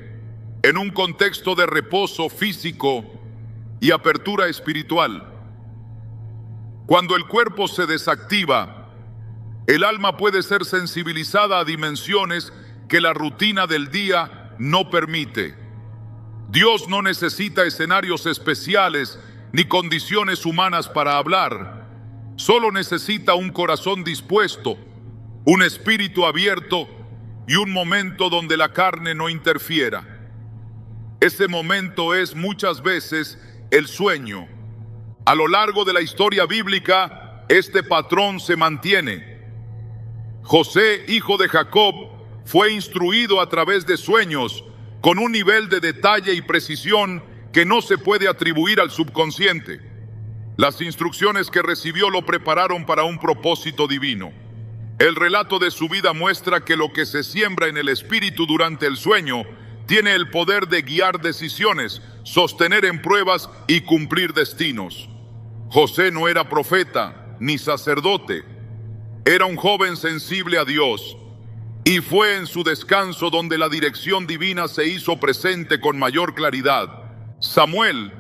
en un contexto de reposo físico y apertura espiritual. Cuando el cuerpo se desactiva, el alma puede ser sensibilizada a dimensiones que la rutina del día no permite. Dios no necesita escenarios especiales ni condiciones humanas para hablar. Solo necesita un corazón dispuesto, un espíritu abierto y un momento donde la carne no interfiera. Ese momento es muchas veces el sueño. A lo largo de la historia bíblica, este patrón se mantiene. José, hijo de Jacob, fue instruido a través de sueños con un nivel de detalle y precisión que no se puede atribuir al subconsciente. Las instrucciones que recibió lo prepararon para un propósito divino. El relato de su vida muestra que lo que se siembra en el espíritu durante el sueño tiene el poder de guiar decisiones, sostener en pruebas y cumplir destinos. José no era profeta ni sacerdote. Era un joven sensible a Dios, y fue en su descanso donde la dirección divina se hizo presente con mayor claridad. Samuel,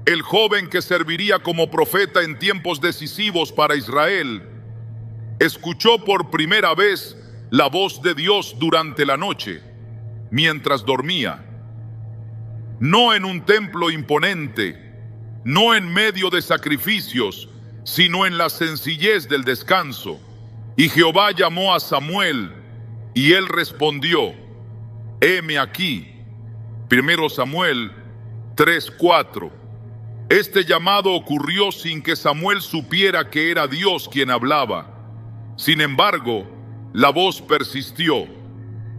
el joven que serviría como profeta en tiempos decisivos para Israel, escuchó por primera vez la voz de Dios durante la noche, mientras dormía. No en un templo imponente, no en medio de sacrificios, sino en la sencillez del descanso. Y Jehová llamó a Samuel, y él respondió: heme aquí. 1 Samuel 3:4. Este llamado ocurrió sin que Samuel supiera que era Dios quien hablaba. Sin embargo, la voz persistió.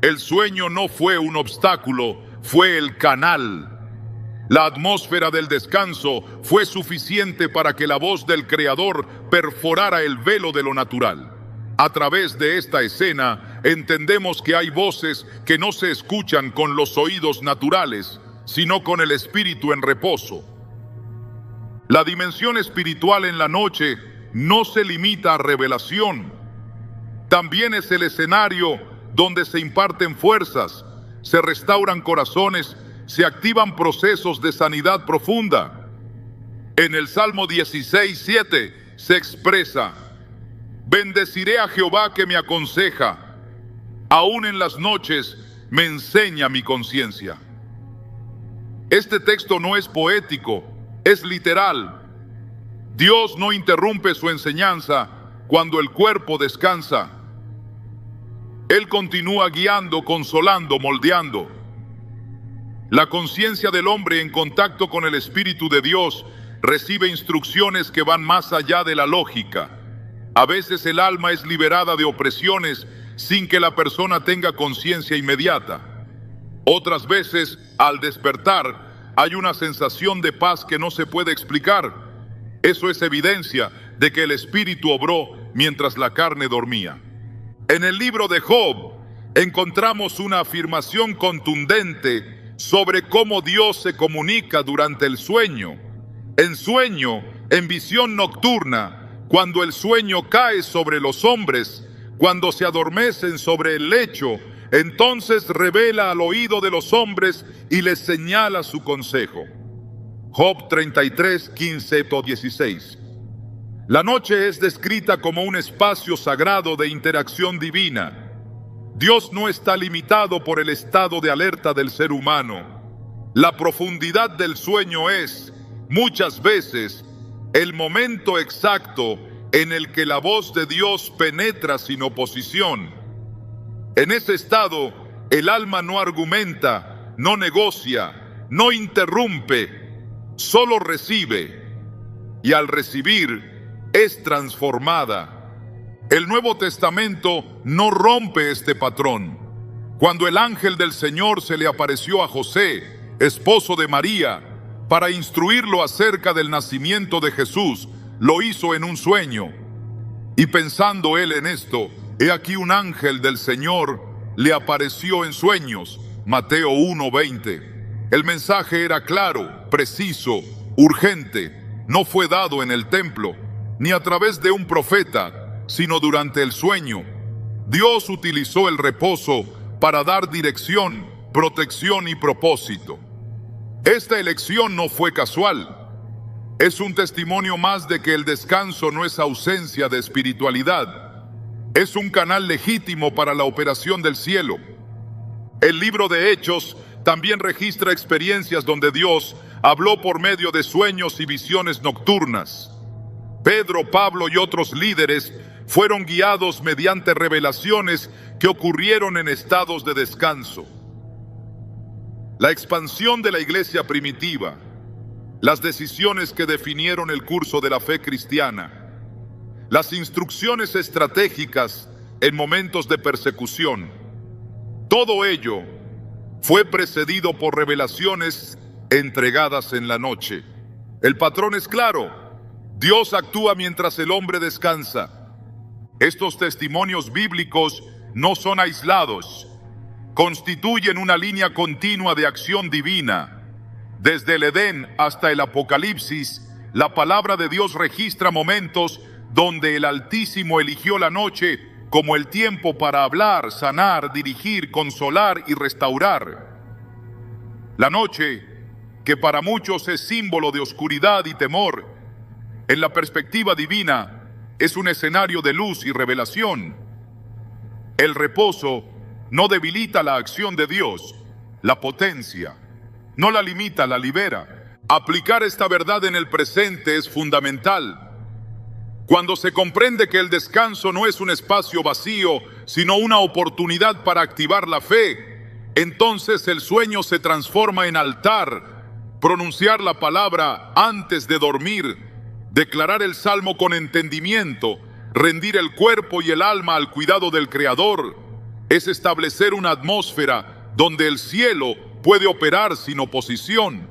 El sueño no fue un obstáculo, fue el canal. La atmósfera del descanso fue suficiente para que la voz del Creador perforara el velo de lo natural. A través de esta escena, entendemos que hay voces que no se escuchan con los oídos naturales, sino con el espíritu en reposo. La dimensión espiritual en la noche no se limita a revelación. También es el escenario donde se imparten fuerzas, se restauran corazones, se activan procesos de sanidad profunda. En el Salmo 16:7 se expresa: bendeciré a Jehová que me aconseja, aún en las noches me enseña mi conciencia. Este texto no es poético, es literal. Dios no interrumpe su enseñanza cuando el cuerpo descansa. Él continúa guiando, consolando, moldeando. La conciencia del hombre en contacto con el Espíritu de Dios recibe instrucciones que van más allá de la lógica. A veces el alma es liberada de opresiones sin que la persona tenga conciencia inmediata. Otras veces, al despertar, hay una sensación de paz que no se puede explicar. Eso es evidencia de que el Espíritu obró mientras la carne dormía. En el libro de Job encontramos una afirmación contundente sobre cómo Dios se comunica durante el sueño. En sueño, en visión nocturna, cuando el sueño cae sobre los hombres, cuando se adormecen sobre el lecho, entonces revela al oído de los hombres y les señala su consejo. Job 33:15-16. La noche es descrita como un espacio sagrado de interacción divina. Dios no está limitado por el estado de alerta del ser humano. La profundidad del sueño es, muchas veces, el momento exacto en el que la voz de Dios penetra sin oposición. En ese estado, el alma no argumenta, no negocia, no interrumpe, solo recibe. y al recibir es transformada. El Nuevo Testamento no rompe este patrón. Cuando el ángel del Señor se le apareció a José, esposo de María, para instruirlo acerca del nacimiento de Jesús, lo hizo en un sueño. Y pensando él en esto, he aquí un ángel del Señor le apareció en sueños. Mateo 1:20. El mensaje era claro, preciso, urgente. No fue dado en el templo, ni a través de un profeta, sino durante el sueño. Dios utilizó el reposo para dar dirección, protección y propósito. Esta elección no fue casual. Es un testimonio más de que el descanso no es ausencia de espiritualidad. Es un canal legítimo para la operación del cielo. El libro de Hechos también registra experiencias donde Dios habló por medio de sueños y visiones nocturnas. Pedro, Pablo y otros líderes fueron guiados mediante revelaciones que ocurrieron en estados de descanso. La expansión de la iglesia primitiva, las decisiones que definieron el curso de la fe cristiana, las instrucciones estratégicas en momentos de persecución, todo ello fue precedido por revelaciones entregadas en la noche. El patrón es claro: Dios actúa mientras el hombre descansa. Estos testimonios bíblicos no son aislados, constituyen una línea continua de acción divina. Desde el Edén hasta el Apocalipsis, la palabra de Dios registra momentos donde el Altísimo eligió la noche como el tiempo para hablar, sanar, dirigir, consolar y restaurar. La noche, que para muchos es símbolo de oscuridad y temor, en la perspectiva divina es un escenario de luz y revelación. El reposo no debilita la acción de Dios, la potencia. No la limita, la libera. Aplicar esta verdad en el presente es fundamental. Cuando se comprende que el descanso no es un espacio vacío, sino una oportunidad para activar la fe, entonces el sueño se transforma en altar. Pronunciar la palabra antes de dormir, declarar el salmo con entendimiento, rendir el cuerpo y el alma al cuidado del Creador, es establecer una atmósfera donde el cielo puede operar sin oposición.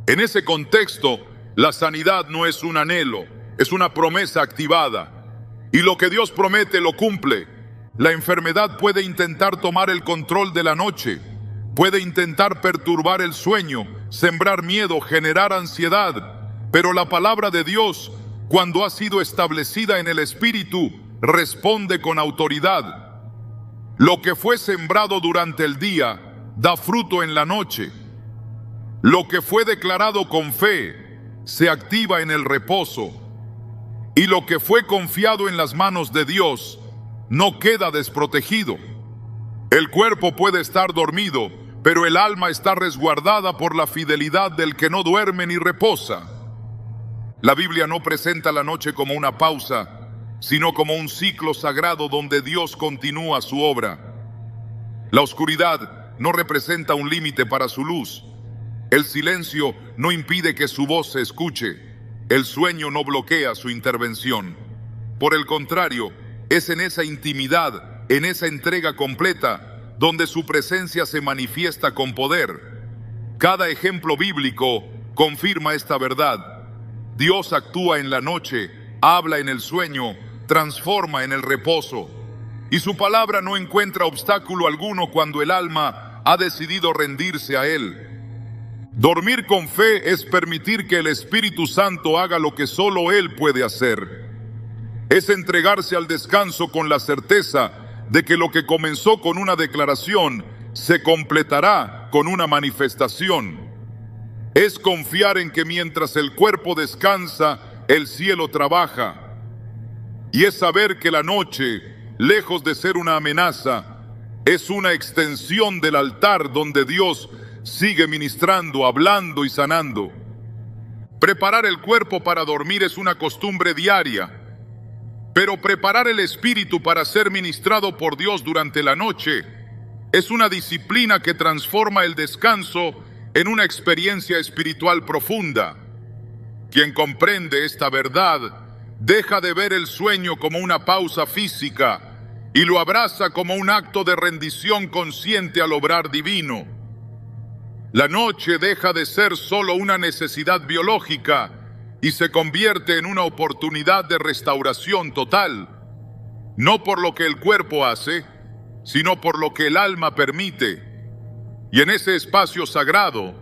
En ese contexto, la sanidad no es un anhelo, es una promesa activada. Y lo que Dios promete lo cumple. La enfermedad puede intentar tomar el control de la noche, puede intentar perturbar el sueño, sembrar miedo, generar ansiedad, pero la palabra de Dios, cuando ha sido establecida en el Espíritu, responde con autoridad. Lo que fue sembrado durante el día da fruto en la noche. Lo que fue declarado con fe se activa en el reposo. Y lo que fue confiado en las manos de Dios no queda desprotegido. El cuerpo puede estar dormido, pero el alma está resguardada por la fidelidad del que no duerme ni reposa. La Biblia no presenta la noche como una pausa, sino como un ciclo sagrado donde Dios continúa su obra. La oscuridad no representa un límite para su luz. El silencio no impide que su voz se escuche. El sueño no bloquea su intervención. Por el contrario, es en esa intimidad, en esa entrega completa, donde su presencia se manifiesta con poder. Cada ejemplo bíblico confirma esta verdad. Dios actúa en la noche, habla en el sueño, transforma en el reposo. Y su palabra no encuentra obstáculo alguno cuando el alma ha decidido rendirse a Él. Dormir con fe es permitir que el Espíritu Santo haga lo que solo Él puede hacer. Es entregarse al descanso con la certeza de que lo que comenzó con una declaración se completará con una manifestación. Es confiar en que mientras el cuerpo descansa, el cielo trabaja. Y es saber que la noche, lejos de ser una amenaza, es una extensión del altar donde Dios sigue ministrando, hablando y sanando. Preparar el cuerpo para dormir es una costumbre diaria, pero preparar el espíritu para ser ministrado por Dios durante la noche es una disciplina que transforma el descanso en una experiencia espiritual profunda. Quien comprende esta verdad deja de ver el sueño como una pausa física y lo abraza como un acto de rendición consciente al obrar divino. La noche deja de ser solo una necesidad biológica y se convierte en una oportunidad de restauración total, no por lo que el cuerpo hace, sino por lo que el alma permite. Y en ese espacio sagrado,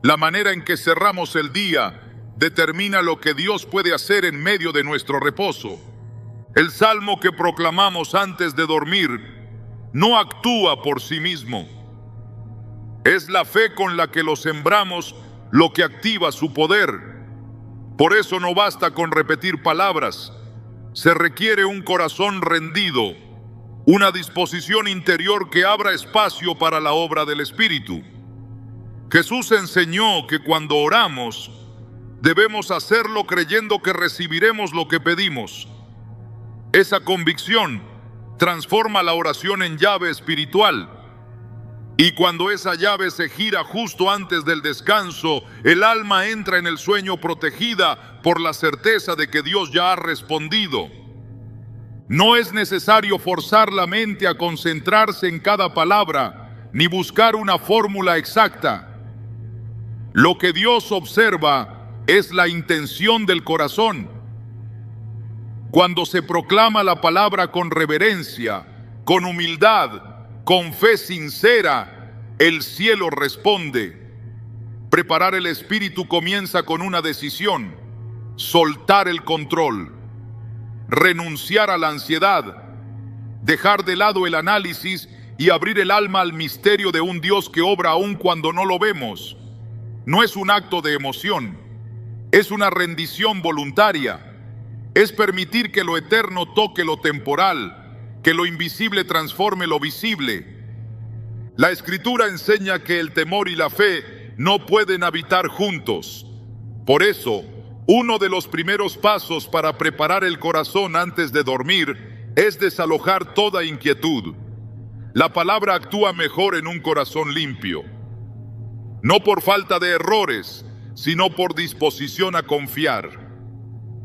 la manera en que cerramos el día determina lo que Dios puede hacer en medio de nuestro reposo. El salmo que proclamamos antes de dormir no actúa por sí mismo. Es la fe con la que lo sembramos lo que activa su poder. Por eso no basta con repetir palabras. Se requiere un corazón rendido, una disposición interior que abra espacio para la obra del Espíritu. Jesús enseñó que cuando oramos, debemos hacerlo creyendo que recibiremos lo que pedimos. Esa convicción transforma la oración en llave espiritual. Y cuando esa llave se gira justo antes del descanso, el alma entra en el sueño protegida por la certeza de que Dios ya ha respondido. No es necesario forzar la mente a concentrarse en cada palabra, ni buscar una fórmula exacta. Lo que Dios observa es la intención del corazón. Cuando se proclama la palabra con reverencia, con humildad, con fe sincera, el cielo responde. Preparar el espíritu comienza con una decisión: soltar el control, renunciar a la ansiedad, dejar de lado el análisis y abrir el alma al misterio de un Dios que obra aún cuando no lo vemos. No es un acto de emoción, es una rendición voluntaria. Es permitir que lo eterno toque lo temporal, que lo invisible transforme lo visible. La Escritura enseña que el temor y la fe no pueden habitar juntos. Por eso, uno de los primeros pasos para preparar el corazón antes de dormir es desalojar toda inquietud. La palabra actúa mejor en un corazón limpio. No por falta de errores, sino por disposición a confiar.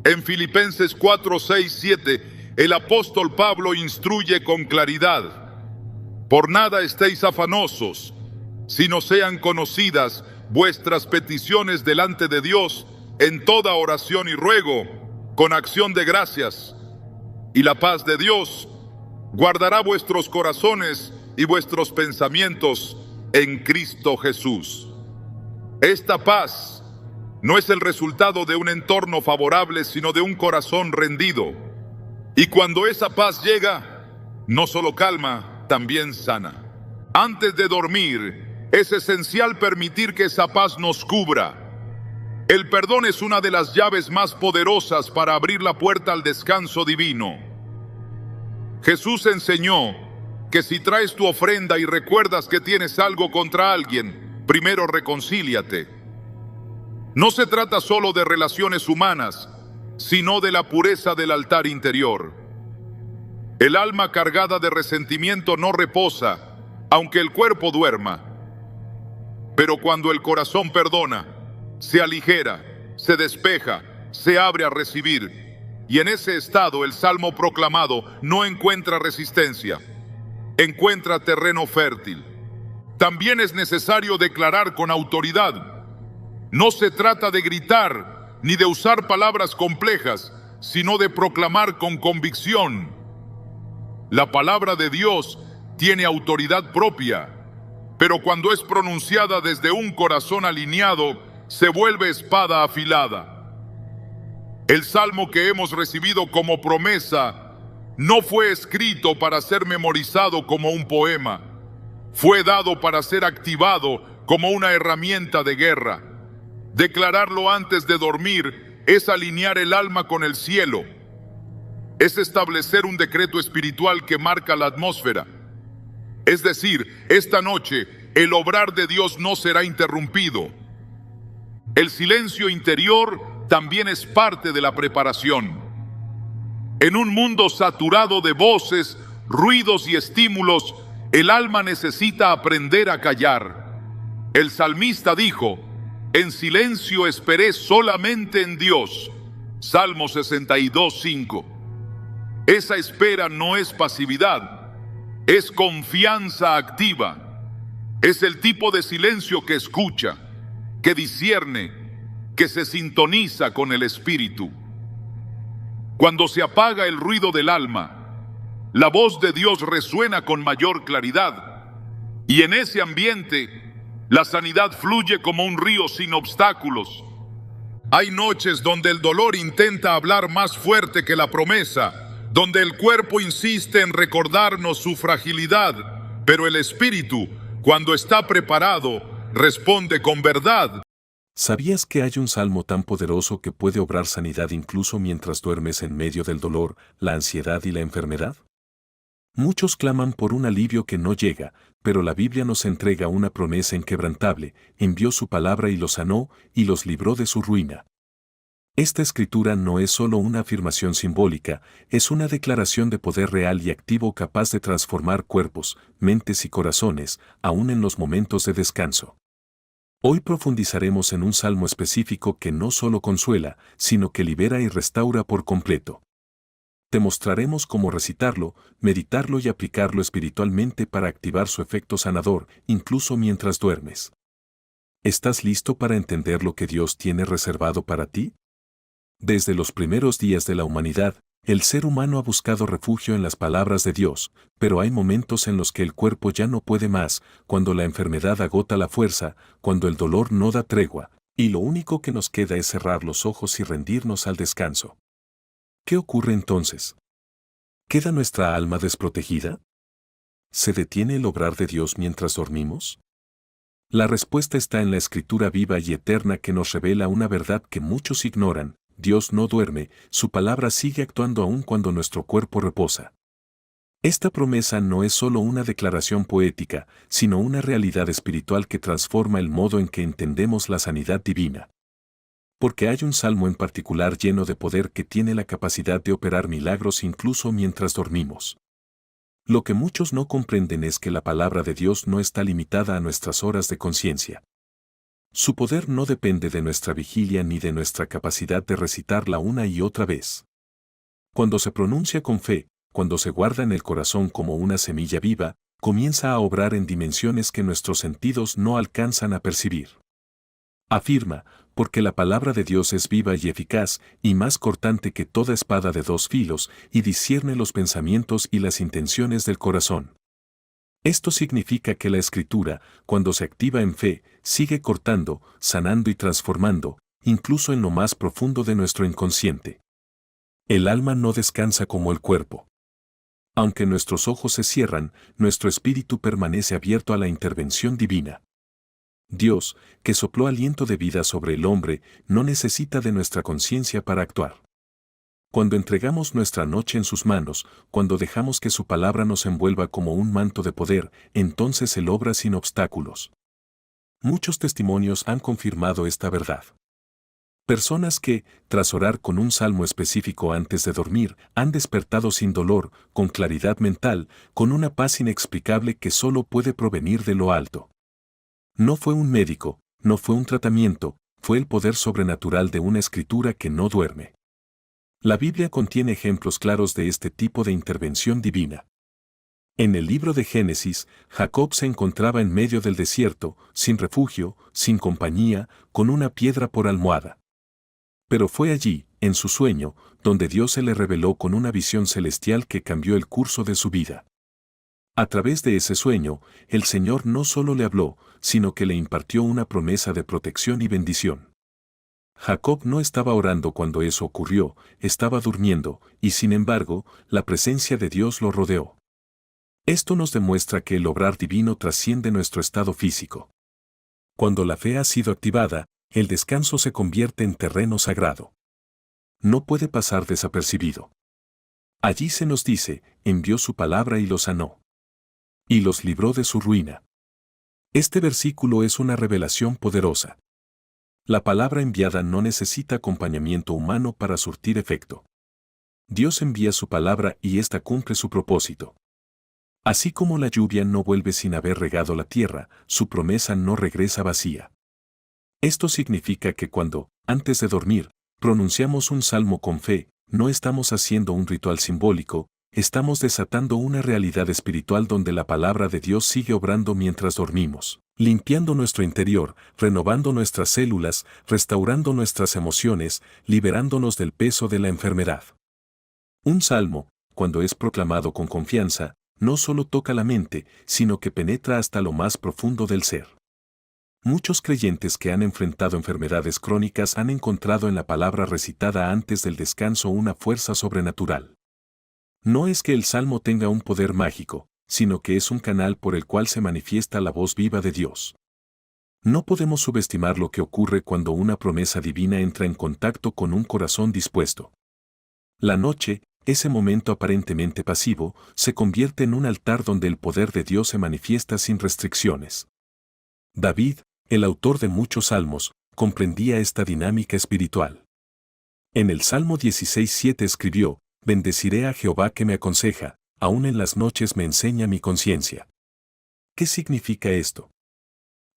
En Filipenses 4, 6, 7, el apóstol Pablo instruye con claridad: por nada estéis afanosos, sino sean conocidas vuestras peticiones delante de Dios en toda oración y ruego, con acción de gracias. Y la paz de Dios guardará vuestros corazones y vuestros pensamientos en Cristo Jesús. Esta paz no es el resultado de un entorno favorable, sino de un corazón rendido. Y cuando esa paz llega, no solo calma, también sana. Antes de dormir, es esencial permitir que esa paz nos cubra. El perdón es una de las llaves más poderosas para abrir la puerta al descanso divino. Jesús enseñó que si traes tu ofrenda y recuerdas que tienes algo contra alguien, primero reconcíliate. No se trata solo de relaciones humanas, sino de la pureza del altar interior. El alma cargada de resentimiento no reposa, aunque el cuerpo duerma. Pero cuando el corazón perdona, se aligera, se despeja, se abre a recibir. Y en ese estado el salmo proclamado no encuentra resistencia, encuentra terreno fértil. También es necesario declarar con autoridad. No se trata de gritar ni de usar palabras complejas, sino de proclamar con convicción. La palabra de Dios tiene autoridad propia, pero cuando es pronunciada desde un corazón alineado, se vuelve espada afilada. El salmo que hemos recibido como promesa no fue escrito para ser memorizado como un poema. Fue dado para ser activado como una herramienta de guerra. Declararlo antes de dormir es alinear el alma con el cielo. Es establecer un decreto espiritual que marca la atmósfera. Es decir, esta noche el obrar de Dios no será interrumpido. El silencio interior también es parte de la preparación. En un mundo saturado de voces, ruidos y estímulos, el alma necesita aprender a callar. El salmista dijo: En silencio esperé solamente en Dios. Salmo 62:5. Esa espera no es pasividad, es confianza activa. Es el tipo de silencio que escucha, que discierne, que se sintoniza con el Espíritu. Cuando se apaga el ruido del alma, la voz de Dios resuena con mayor claridad, y en ese ambiente la sanidad fluye como un río sin obstáculos. Hay noches donde el dolor intenta hablar más fuerte que la promesa, donde el cuerpo insiste en recordarnos su fragilidad, pero el espíritu, cuando está preparado, responde con verdad.
¿Sabías que hay un salmo tan poderoso que puede obrar sanidad incluso mientras duermes en medio del dolor, la ansiedad y la enfermedad? Muchos claman por un alivio que no llega, pero la Biblia nos entrega una promesa inquebrantable: envió su palabra y los sanó, y los libró de su ruina. Esta escritura no es solo una afirmación simbólica, es una declaración de poder real y activo capaz de transformar cuerpos, mentes y corazones, aún en los momentos de descanso. Hoy profundizaremos en un salmo específico que no solo consuela, sino que libera y restaura por completo. Te mostraremos cómo recitarlo, meditarlo y aplicarlo espiritualmente para activar su efecto sanador, incluso mientras duermes. ¿Estás listo para entender lo que Dios tiene reservado para ti? Desde los primeros días de la humanidad, el ser humano ha buscado refugio en las palabras de Dios, pero hay momentos en los que el cuerpo ya no puede más, cuando la enfermedad agota la fuerza, cuando el dolor no da tregua, y lo único que nos queda es cerrar los ojos y rendirnos al descanso. ¿Qué ocurre entonces? ¿Queda nuestra alma desprotegida? ¿Se detiene el obrar de Dios mientras dormimos? La respuesta está en la Escritura viva y eterna que nos revela una verdad que muchos ignoran: Dios no duerme, su palabra sigue actuando aún cuando nuestro cuerpo reposa. Esta promesa no es solo una declaración poética, sino una realidad espiritual que transforma el modo en que entendemos la sanidad divina. Porque hay un salmo en particular lleno de poder que tiene la capacidad de operar milagros incluso mientras dormimos. Lo que muchos no comprenden es que la palabra de Dios no está limitada a nuestras horas de conciencia. Su poder no depende de nuestra vigilia ni de nuestra capacidad de recitarla una y otra vez. Cuando se pronuncia con fe, cuando se guarda en el corazón como una semilla viva, comienza a obrar en dimensiones que nuestros sentidos no alcanzan a percibir. Afirma: porque la palabra de Dios es viva y eficaz, y más cortante que toda espada de dos filos, y discierne los pensamientos y las intenciones del corazón. Esto significa que la Escritura, cuando se activa en fe, sigue cortando, sanando y transformando, incluso en lo más profundo de nuestro inconsciente. El alma no descansa como el cuerpo. Aunque nuestros ojos se cierran, nuestro espíritu permanece abierto a la intervención divina. Dios, que sopló aliento de vida sobre el hombre, no necesita de nuestra conciencia para actuar. Cuando entregamos nuestra noche en sus manos, cuando dejamos que su palabra nos envuelva como un manto de poder, entonces Él obra sin obstáculos. Muchos testimonios han confirmado esta verdad. Personas que, tras orar con un salmo específico antes de dormir, han despertado sin dolor, con claridad mental, con una paz inexplicable que solo puede provenir de lo alto. No fue un médico, no fue un tratamiento, fue el poder sobrenatural de una escritura que no duerme. La Biblia contiene ejemplos claros de este tipo de intervención divina. En el libro de Génesis, Jacob se encontraba en medio del desierto, sin refugio, sin compañía, con una piedra por almohada. Pero fue allí, en su sueño, donde Dios se le reveló con una visión celestial que cambió el curso de su vida. A través de ese sueño, el Señor no solo le habló, sino que le impartió una promesa de protección y bendición. Jacob no estaba orando cuando eso ocurrió, estaba durmiendo, y sin embargo, la presencia de Dios lo rodeó. Esto nos demuestra que el obrar divino trasciende nuestro estado físico. Cuando la fe ha sido activada, el descanso se convierte en terreno sagrado. No puede pasar desapercibido. Allí se nos dice: envió su palabra y los sanó. Y los libró de su ruina. Este versículo es una revelación poderosa. La palabra enviada no necesita acompañamiento humano para surtir efecto. Dios envía su palabra y ésta cumple su propósito. Así como la lluvia no vuelve sin haber regado la tierra, su promesa no regresa vacía. Esto significa que cuando, antes de dormir, pronunciamos un salmo con fe, no estamos haciendo un ritual simbólico, estamos desatando una realidad espiritual donde la palabra de Dios sigue obrando mientras dormimos, limpiando nuestro interior, renovando nuestras células, restaurando nuestras emociones, liberándonos del peso de la enfermedad. Un salmo, cuando es proclamado con confianza, no solo toca la mente, sino que penetra hasta lo más profundo del ser. Muchos creyentes que han enfrentado enfermedades crónicas han encontrado en la palabra recitada antes del descanso una fuerza sobrenatural. No es que el salmo tenga un poder mágico, sino que es un canal por el cual se manifiesta la voz viva de Dios. No podemos subestimar lo que ocurre cuando una promesa divina entra en contacto con un corazón dispuesto. La noche, ese momento aparentemente pasivo, se convierte en un altar donde el poder de Dios se manifiesta sin restricciones. David, el autor de muchos salmos, comprendía esta dinámica espiritual. En el Salmo 16:7 escribió: «Bendeciré a Jehová que me aconseja, aún en las noches me enseña mi conciencia». ¿Qué significa esto?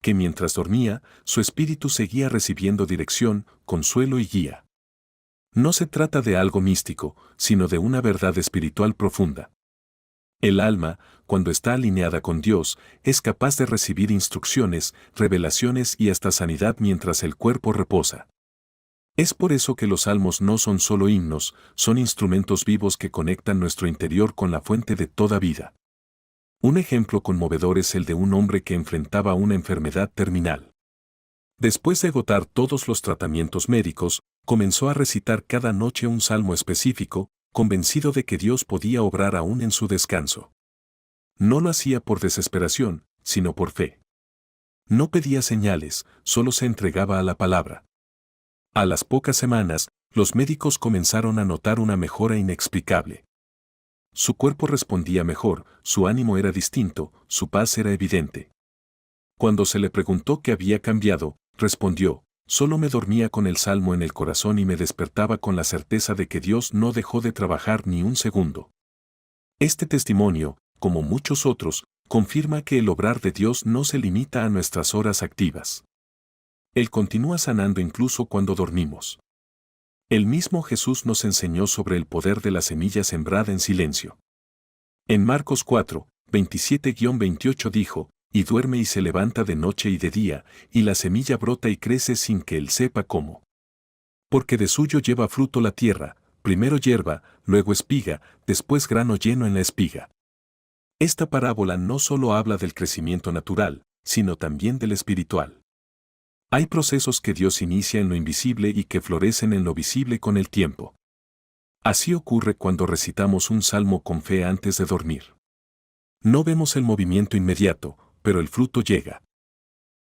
Que mientras dormía, su espíritu seguía recibiendo dirección, consuelo y guía. No se trata de algo místico, sino de una verdad espiritual profunda. El alma, cuando está alineada con Dios, es capaz de recibir instrucciones, revelaciones y hasta sanidad mientras el cuerpo reposa. Es por eso que los salmos no son solo himnos, son instrumentos vivos que conectan nuestro interior con la fuente de toda vida. Un ejemplo conmovedor es el de un hombre que enfrentaba una enfermedad terminal. Después de agotar todos los tratamientos médicos, comenzó a recitar cada noche un salmo específico, convencido de que Dios podía obrar aún en su descanso. No lo hacía por desesperación, sino por fe. No pedía señales, solo se entregaba a la palabra. A las pocas semanas, los médicos comenzaron a notar una mejora inexplicable. Su cuerpo respondía mejor, su ánimo era distinto, su paz era evidente. Cuando se le preguntó qué había cambiado, respondió: «Solo me dormía con el salmo en el corazón y me despertaba con la certeza de que Dios no dejó de trabajar ni un segundo». Este testimonio, como muchos otros, confirma que el obrar de Dios no se limita a nuestras horas activas. Él continúa sanando incluso cuando dormimos. El mismo Jesús nos enseñó sobre el poder de la semilla sembrada en silencio. En Marcos 4, 27-28 dijo: «Y duerme y se levanta de noche y de día, y la semilla brota y crece sin que él sepa cómo. Porque de suyo lleva fruto la tierra, primero hierba, luego espiga, después grano lleno en la espiga». Esta parábola no solo habla del crecimiento natural, sino también del espiritual. Hay procesos que Dios inicia en lo invisible y que florecen en lo visible con el tiempo. Así ocurre cuando recitamos un salmo con fe antes de dormir. No vemos el movimiento inmediato, pero el fruto llega.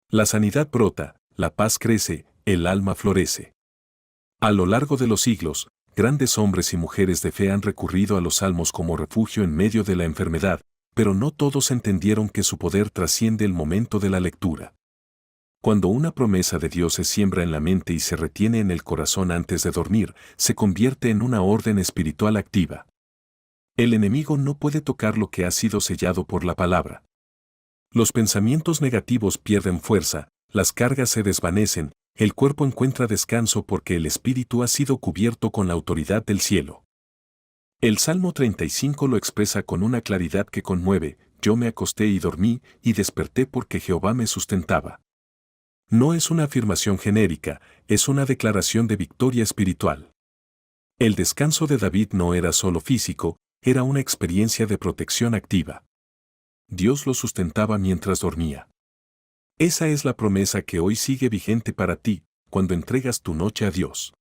La sanidad brota, la paz crece, el alma florece. A lo largo de los siglos, grandes hombres y mujeres de fe han recurrido a los salmos como refugio en medio de la enfermedad, pero no todos entendieron que su poder trasciende el momento de la lectura. Cuando una promesa de Dios se siembra en la mente y se retiene en el corazón antes de dormir, se convierte en una orden espiritual activa. El enemigo no puede tocar lo que ha sido sellado por la palabra. Los pensamientos negativos pierden fuerza, las cargas se desvanecen, el cuerpo encuentra descanso porque el espíritu ha sido cubierto con la autoridad del cielo. El Salmo 35 lo expresa con una claridad que conmueve: «Yo me acosté y dormí, y desperté porque Jehová me sustentaba». No es una afirmación genérica, es una declaración de victoria espiritual. El descanso de David no era solo físico, era una experiencia de protección activa. Dios lo sustentaba mientras dormía. Esa es la promesa que hoy sigue vigente para ti, cuando entregas tu noche a Dios.